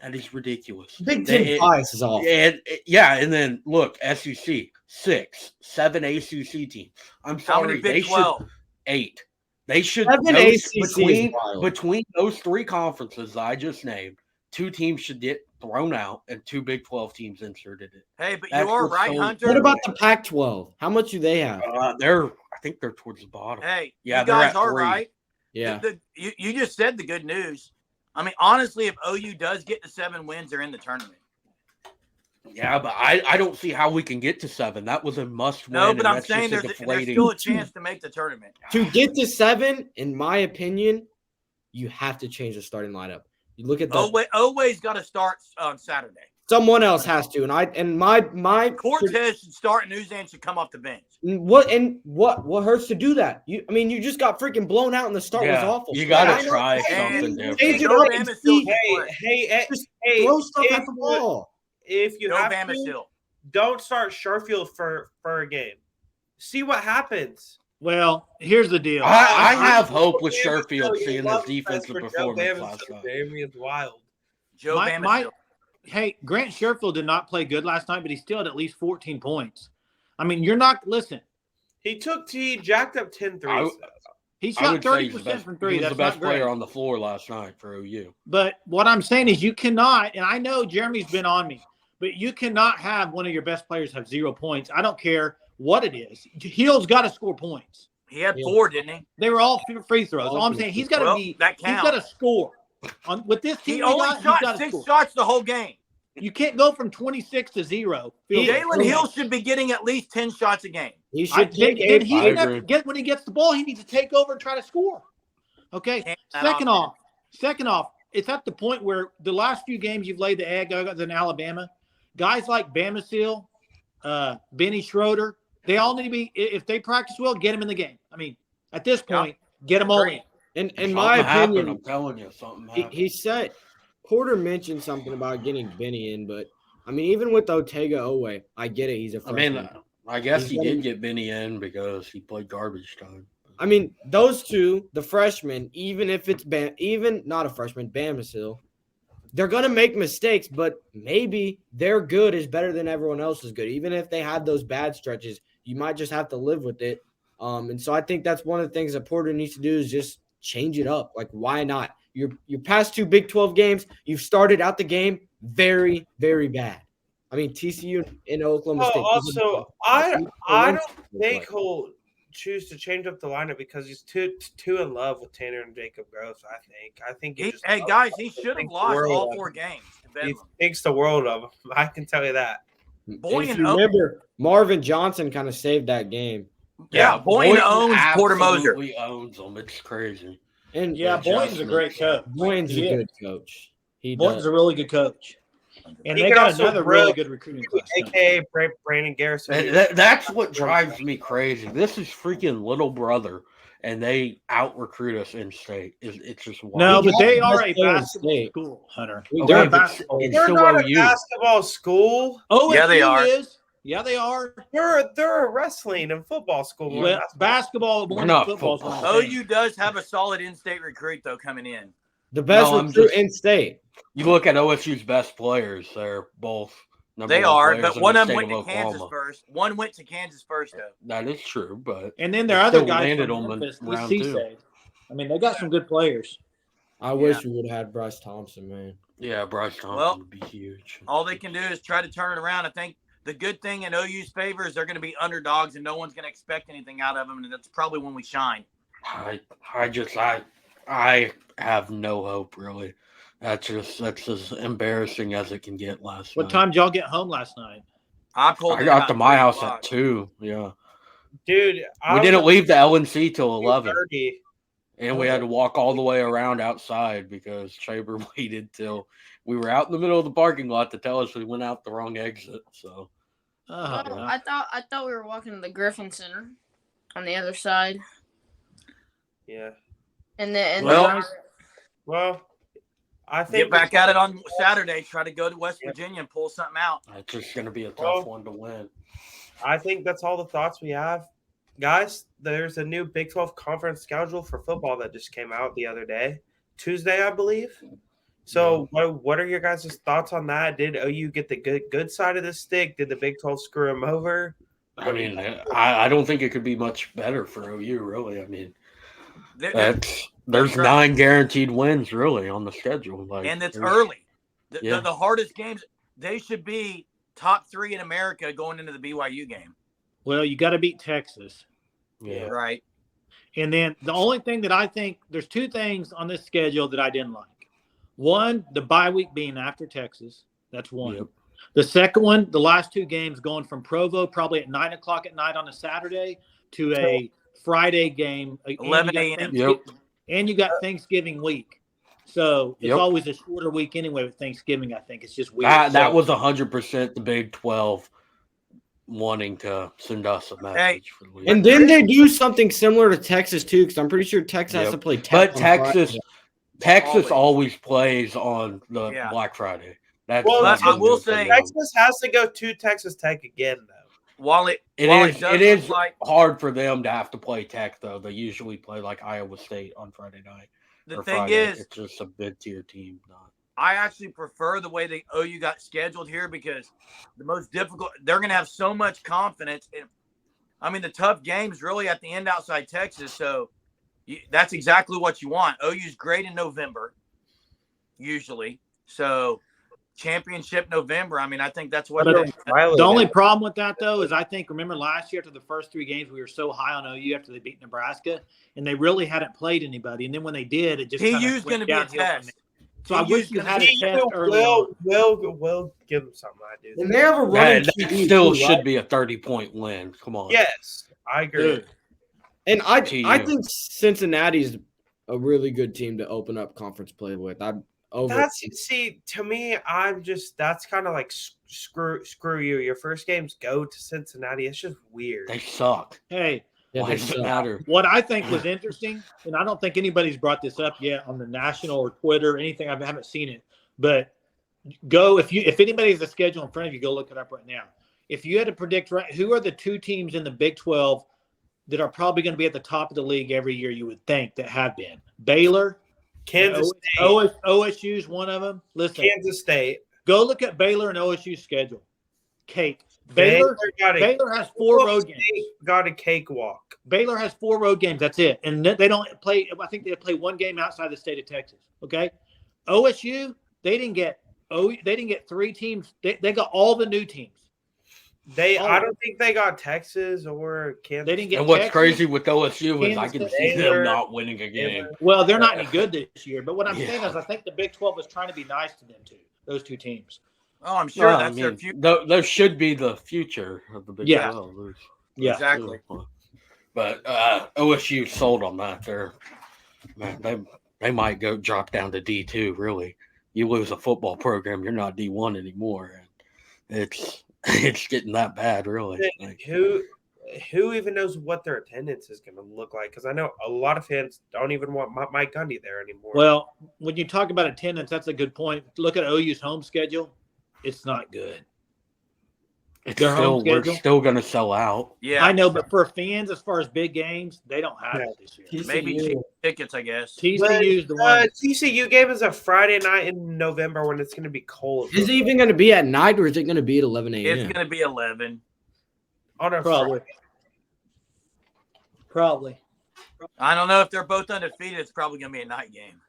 Speaker 3: That is ridiculous.
Speaker 1: Big Ten bias is awful.
Speaker 3: And then look, SEC 6, 7 ACC teams. I'm
Speaker 2: How many
Speaker 3: sorry,
Speaker 2: Big
Speaker 3: they
Speaker 2: 12?
Speaker 3: should 8. They should
Speaker 1: 7
Speaker 3: those-
Speaker 1: ACC is wild.
Speaker 3: between those 3 conferences I just named, 2 teams should get thrown out and 2 Big 12 teams inserted it.
Speaker 2: Hey, but
Speaker 3: That's
Speaker 2: you are
Speaker 3: what's
Speaker 2: right,
Speaker 3: so-
Speaker 2: Hunter.
Speaker 1: What about the Pac-12? How much do they have?
Speaker 3: I think they're towards the bottom.
Speaker 2: Hey,
Speaker 3: Yeah,
Speaker 2: you
Speaker 3: they're
Speaker 2: guys
Speaker 3: at
Speaker 2: are
Speaker 3: 3.
Speaker 2: right.
Speaker 1: Yeah.
Speaker 2: You just said the good news. I mean, honestly, if OU does get to 7 wins, they're in the tournament.
Speaker 3: Yeah, but I don't see how we can get to 7. That was a must win.
Speaker 2: No, but
Speaker 3: and
Speaker 2: I'm
Speaker 3: that's
Speaker 2: saying
Speaker 3: just
Speaker 2: there's
Speaker 3: deflating.
Speaker 2: still a chance to make the tournament.
Speaker 1: To get to 7, in my opinion, you have to change the starting lineup. You look at the
Speaker 2: Oway's got to start on Saturday.
Speaker 1: someone else has to, and my
Speaker 2: Cortez should start, and Uzan should come off the bench.
Speaker 1: what hurts to do that? You just got freaking blown out, and the start was
Speaker 3: Yeah,
Speaker 1: awful.
Speaker 3: you gotta
Speaker 1: Why not?
Speaker 3: try
Speaker 1: Hey,
Speaker 3: something different.
Speaker 1: change it
Speaker 2: Go
Speaker 1: up and
Speaker 2: Bama
Speaker 1: see.
Speaker 2: Hill should play.
Speaker 4: Hey,
Speaker 1: Throw stuff
Speaker 4: if
Speaker 1: at the ball.
Speaker 4: If you
Speaker 2: Go
Speaker 4: have
Speaker 2: Bama
Speaker 4: to,
Speaker 2: Hill.
Speaker 4: don't start Sherfield for a game. See what happens.
Speaker 5: Well, here's the deal.
Speaker 3: I have hope with
Speaker 4: Joe
Speaker 3: Sherfield
Speaker 4: Bama,
Speaker 3: seeing
Speaker 4: you
Speaker 3: his
Speaker 4: love
Speaker 3: defensive
Speaker 4: for Joe
Speaker 3: performance
Speaker 4: Bama,
Speaker 3: last
Speaker 4: so
Speaker 3: night.
Speaker 4: Damian's wild.
Speaker 2: Joe Bama Hill.
Speaker 5: Hey, Grant Sherfield did not play good last night, but he still had at least 14 points. I mean, you're not – listen,
Speaker 4: He jacked up 10 threes.
Speaker 5: he
Speaker 3: I
Speaker 5: shot
Speaker 3: would say he's
Speaker 5: 30% from
Speaker 3: he
Speaker 5: three.
Speaker 3: was
Speaker 5: That's
Speaker 3: the best
Speaker 5: not great.
Speaker 3: player on the floor last night for OU.
Speaker 5: But what I'm saying is you cannot – and I know Jeremy's been on me, but you cannot have one of your best players have 0 points. I don't care what it is. Hill's got to score points.
Speaker 2: He had 4, didn't he?
Speaker 5: They were all free throws. All I'm saying, he's got to
Speaker 2: Well,
Speaker 5: be
Speaker 2: that
Speaker 5: – he's got to
Speaker 2: counts.
Speaker 5: score. With this team
Speaker 2: He
Speaker 5: we
Speaker 2: only
Speaker 5: got, he's
Speaker 2: shot
Speaker 5: got to
Speaker 2: 6
Speaker 5: score.
Speaker 2: shots the whole game.
Speaker 5: You can't go from 26 to 0.
Speaker 2: Jalen Hill should be getting at least 10 shots a game.
Speaker 1: He should
Speaker 5: Then
Speaker 1: take 8.
Speaker 5: he's
Speaker 3: I
Speaker 5: gonna
Speaker 3: agree.
Speaker 5: get when he gets the ball, he needs to take over and try to score. Okay.
Speaker 2: Can't that
Speaker 5: Second
Speaker 2: offense.
Speaker 5: off, it's at the point where the last few games you've laid the egg in Alabama, guys like Bamasil, Benny Schroeder, they all need to be. If they practice well, get them in the game. I mean, at this point, get them all in.
Speaker 1: In my
Speaker 3: Something happened,
Speaker 1: opinion,
Speaker 3: I'm telling you, something
Speaker 1: he
Speaker 3: happened.
Speaker 1: said Porter mentioned something about getting Benny in, but I mean, even with Otega Owe, I get it. He's a
Speaker 3: I
Speaker 1: freshman.
Speaker 3: mean, I guess
Speaker 1: He's
Speaker 3: he
Speaker 1: getting-
Speaker 3: did get Benny in because he played garbage time.
Speaker 1: I mean, those two, the freshmen, even if it's even not a freshman, Bamasil, they're gonna make mistakes, but maybe their good is better than everyone else's good. Even if they have those bad stretches, you might just have to live with it. And so I think that's one of the things that Porter needs to do is just change it up. Like, why not? Your past 2 Big 12 games, you've started out the game very, very bad. I mean, TCU and Oklahoma State.
Speaker 4: Also, I don't think he'll choose to change up the lineup because he's too in love with Tanner and Jacob Gross. I think he just
Speaker 2: Hey,
Speaker 4: loves
Speaker 2: guys,
Speaker 4: him.
Speaker 2: he should have
Speaker 4: Thinks the
Speaker 2: lost
Speaker 4: world
Speaker 2: all
Speaker 4: of
Speaker 2: 4
Speaker 4: him.
Speaker 2: games to
Speaker 4: He
Speaker 2: Bedlam.
Speaker 4: thinks the world of him. I can tell you that.
Speaker 2: Boyd
Speaker 1: If
Speaker 2: and
Speaker 1: you remember, Marvin Johnson kind of saved that game.
Speaker 2: Yeah, Boyd owns Porter Moser.
Speaker 3: Absolutely owns them. It's crazy.
Speaker 1: And
Speaker 5: Yeah, Boynton's a great coach.
Speaker 1: Boyd's
Speaker 5: He
Speaker 1: a
Speaker 5: is.
Speaker 1: good coach. He
Speaker 5: Boynton's
Speaker 1: does.
Speaker 5: a really good coach. And
Speaker 4: He
Speaker 5: they
Speaker 4: can
Speaker 5: got
Speaker 4: also
Speaker 5: another
Speaker 4: grow-
Speaker 5: really good recruiting class. coming.
Speaker 4: AKA Brandon Garrison.
Speaker 3: That's what drives me crazy. This is freaking little brother, and they out recruit us in state. It's just wild.
Speaker 5: No, but they
Speaker 1: Best
Speaker 5: are a
Speaker 1: player in
Speaker 5: basketball
Speaker 1: state.
Speaker 5: school, Hunter.
Speaker 1: We
Speaker 3: Okay,
Speaker 5: They're a
Speaker 1: don't.
Speaker 3: but
Speaker 5: basketball
Speaker 3: it's
Speaker 4: They're
Speaker 3: still
Speaker 4: not a
Speaker 3: OU.
Speaker 4: basketball school.
Speaker 5: OSU
Speaker 2: Yeah, they are.
Speaker 5: is. Yeah, they are.
Speaker 4: They're a wrestling and football school. more than
Speaker 5: Well, basketball more
Speaker 3: We're
Speaker 5: than
Speaker 3: not
Speaker 5: football. is
Speaker 3: football.
Speaker 5: what I'm saying.
Speaker 2: OU does have a solid in-state recruit though coming in.
Speaker 1: The best
Speaker 3: No, I'm
Speaker 1: recruit
Speaker 3: just-
Speaker 1: in state.
Speaker 3: You look at OSU's best players; they're both number
Speaker 2: They
Speaker 3: one
Speaker 2: are,
Speaker 3: players
Speaker 2: but
Speaker 3: in
Speaker 2: one
Speaker 3: the
Speaker 2: of them
Speaker 3: state
Speaker 2: went to Kansas
Speaker 3: Oklahoma.
Speaker 2: first. One went to Kansas first though.
Speaker 3: That is true, but
Speaker 5: And then there are
Speaker 3: They
Speaker 5: other
Speaker 3: still
Speaker 5: guys
Speaker 3: landed
Speaker 5: from
Speaker 3: on the
Speaker 5: Memphis,
Speaker 3: round
Speaker 5: East
Speaker 3: two.
Speaker 5: Seaside. I mean, they got some good players.
Speaker 1: I wish we would have had Bryce Thompson, man.
Speaker 3: yeah, Bryce Thompson
Speaker 2: Well,
Speaker 3: would be huge.
Speaker 2: All they can do is try to turn it around. I think the good thing in OU's favor is they're going to be underdogs and no one's going to expect anything out of them, and that's probably when we shine.
Speaker 3: I have no hope really. That's as embarrassing as it can get. Last
Speaker 5: What
Speaker 3: night.
Speaker 5: time did y'all get home last night?
Speaker 2: I pulled.
Speaker 3: I
Speaker 2: in
Speaker 3: got
Speaker 2: about
Speaker 3: to my
Speaker 2: 3
Speaker 3: house
Speaker 2: o'clock.
Speaker 3: at 2. Yeah,
Speaker 4: dude,
Speaker 3: we didn't leave the LNC till 11,
Speaker 4: 30.
Speaker 3: and we had to walk all the way around outside because Chaber waited till we were out in the middle of the parking lot to tell us we went out the wrong exit. So
Speaker 6: Oh,
Speaker 5: yeah.
Speaker 6: I thought we were walking to the Griffin Center on the other side,
Speaker 4: Yeah.
Speaker 6: and then
Speaker 2: Well,
Speaker 4: Well, I think
Speaker 2: get back at it on Saturday. Try to go to West Virginia and pull something out.
Speaker 3: It's just going to be a tough
Speaker 4: Well,
Speaker 3: one to win.
Speaker 4: I think that's all the thoughts we have. Guys, there's a new Big 12 conference schedule for football that just came out the other day. Tuesday, I believe. So what are your guys' thoughts on that? Did OU get the good side of the stick? Did the Big 12 screw them over?
Speaker 3: I mean, I don't think it could be much better for OU, really. I mean, there's 9 guaranteed wins, really, on the schedule. Like,
Speaker 2: and it's early.
Speaker 3: Yeah.
Speaker 2: The hardest games, they should be top 3 in America going into the BYU game.
Speaker 5: Well, you got to beat Texas.
Speaker 3: Yeah.
Speaker 2: Right.
Speaker 5: And then the only thing that I think – there's 2 things on this schedule that I didn't like. One, the bye week being after Texas. That's one.
Speaker 3: Yep.
Speaker 5: The second one, the last 2 games going from Provo probably at 9 o'clock at night on a Saturday to a Friday game.
Speaker 2: 11 a.m.
Speaker 3: Yep.
Speaker 5: And you got Thanksgiving week. So it's
Speaker 3: Yep.
Speaker 5: always a shorter week anyway with Thanksgiving, I think. It's just weird.
Speaker 3: That was 100% the Big 12 wanting to send us a message for the week.
Speaker 1: And then they do something similar to Texas too, because I'm pretty sure Texas has to play.
Speaker 3: But
Speaker 1: on Friday.
Speaker 3: Texas always plays on the Black Friday. That's
Speaker 2: I will say
Speaker 4: Texas has to go to Texas Tech again, though.
Speaker 2: While it
Speaker 3: it is
Speaker 2: like,
Speaker 3: hard for them to have to play Tech, though. They usually play like Iowa State on Friday night.
Speaker 2: the
Speaker 3: or
Speaker 2: thing
Speaker 3: Friday.
Speaker 2: is,
Speaker 3: It's just a mid-tier team.
Speaker 2: I actually prefer the way the OU got scheduled here because the most difficult, they're going to have so much confidence. The tough games really at the end outside Texas. So that's exactly what you want. OU's great in November, usually. So championship November. I think that's what
Speaker 5: the only problem with that, though, is I think, remember last year after the first 3 games, we were so high on OU after they beat Nebraska, and they really hadn't played anybody. And then when they did, it just
Speaker 2: TU's going to be a test.
Speaker 5: So I wish you had a test early on.
Speaker 4: We'll give them something, I do.
Speaker 1: And they have a running
Speaker 3: That
Speaker 1: QB
Speaker 3: still
Speaker 1: too,
Speaker 3: should
Speaker 1: right?
Speaker 3: be a 30-point win. Come on.
Speaker 4: Yes, I agree.
Speaker 5: Dude.
Speaker 1: And I
Speaker 3: TU.
Speaker 1: think Cincinnati's a really good team to open up conference play with.
Speaker 4: To me, that's kind of like screw you. Your first games go to Cincinnati. It's just weird.
Speaker 3: They suck.
Speaker 5: Hey,
Speaker 3: Why does it matter?
Speaker 5: what I think was interesting, and I don't think anybody's brought this up yet on the national or Twitter or anything. I haven't seen it, but if anybody has a schedule in front of you, go look it up right now. If you had to predict, who are the 2 teams in the Big 12 that are probably going to be at the top of the league every year, you would think, that have been? Baylor,
Speaker 4: Kansas State.
Speaker 5: OSU's one of them. Listen,
Speaker 4: Kansas State.
Speaker 5: go look at Baylor and OSU's schedule. Cake. Baylor has 4 road games.
Speaker 4: Got a cakewalk.
Speaker 5: Baylor has 4 road games. That's it. And they don't play. I think they play 1 game outside the state of Texas. Okay. OSU, they didn't get 3 teams. They got all the new teams.
Speaker 4: I don't think they got Texas or Kansas.
Speaker 5: They didn't get
Speaker 3: And what's
Speaker 5: Texas,
Speaker 3: crazy with OSU is I
Speaker 5: Kansas
Speaker 3: can
Speaker 5: State,
Speaker 3: see them not winning a game.
Speaker 5: Well, they're not any good this year. But what I'm saying
Speaker 3: Yeah.
Speaker 5: is I think the Big 12 was trying to be nice to them too. Those 2 teams.
Speaker 2: Oh, I'm sure
Speaker 3: Well,
Speaker 2: that's their future.
Speaker 3: There should be the future of the Big 12.
Speaker 5: Yeah.
Speaker 2: Exactly.
Speaker 3: But OSU sold on that. They might go drop down to D2. Really, you lose a football program, you're not D1 anymore, and it's getting that bad. Really,
Speaker 4: Who even knows what their attendance is going to look like? Because I know a lot of fans don't even want Mike Gundy there anymore.
Speaker 5: Well, when you talk about attendance, that's a good point. Look at OU's home schedule. It's not good.
Speaker 3: we're still going to sell out.
Speaker 2: Yeah,
Speaker 5: I know, but for fans, as far as big games, they don't have it this year.
Speaker 2: maybe cheap tickets, I guess.
Speaker 5: TCU's the one.
Speaker 4: TCU game is a Friday night in November when it's going to be cold.
Speaker 1: Is it even going to be at night or is it going to be at 11 a.m.?
Speaker 2: It's going to be 11.
Speaker 4: On a
Speaker 5: Probably.
Speaker 2: I don't know if they're both undefeated. It's probably going to be a night game.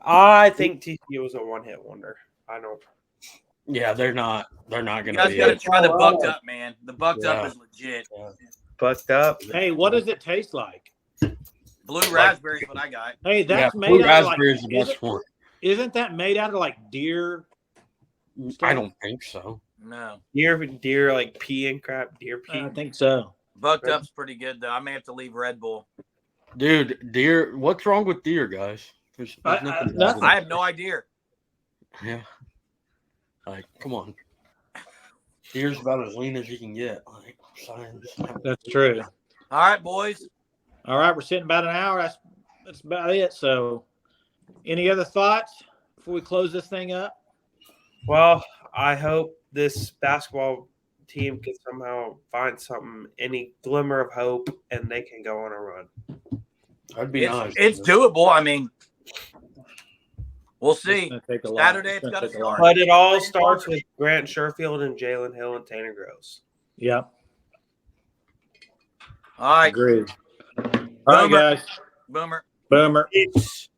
Speaker 4: I think TCU was a one-hit wonder. I don't.
Speaker 3: Yeah, they're not going
Speaker 2: You
Speaker 3: to
Speaker 2: guys
Speaker 3: be.
Speaker 2: got to try the bucked up, man. The bucked up is legit.
Speaker 4: Bucked up.
Speaker 5: Hey, what does it taste like?
Speaker 2: Blue raspberry is what I got.
Speaker 5: Hey, that's
Speaker 3: yeah,
Speaker 5: made
Speaker 3: blue
Speaker 5: out of
Speaker 3: raspberry is the
Speaker 5: like,
Speaker 3: best one.
Speaker 5: isn't that made out of like deer?
Speaker 3: I don't think so.
Speaker 2: No.
Speaker 4: Deer like pea and crap. Deer pea.
Speaker 5: I think so.
Speaker 2: Bucked up's pretty good, though. I may have to leave Red Bull.
Speaker 3: Dude, deer. What's wrong with deer, guys? There's nothing. wrong with
Speaker 5: nothing.
Speaker 3: it.
Speaker 2: I have no idea.
Speaker 3: Yeah. Like, come on. Steer's about as lean as you can get. Like, science.
Speaker 5: That's true.
Speaker 2: All right, boys.
Speaker 5: All right, we're sitting about an hour. That's about it. So, any other thoughts before we close this thing up?
Speaker 4: Well, I hope this basketball team can somehow find something, any glimmer of hope, and they can go on a run.
Speaker 3: That'd be nice.
Speaker 2: It's doable. I mean, we'll see.
Speaker 5: It's gonna take a lot.
Speaker 2: Saturday,
Speaker 5: It's
Speaker 2: it's
Speaker 5: gonna
Speaker 2: got to
Speaker 5: take a lot.
Speaker 2: start.
Speaker 4: But it all starts with Grant Sherfield and Jalen Hill and Tanner Gross.
Speaker 5: Yeah,
Speaker 2: All right.
Speaker 5: agreed. All right,
Speaker 2: Boomer.
Speaker 5: guys.
Speaker 2: Boomer.
Speaker 5: Boomer.
Speaker 4: It's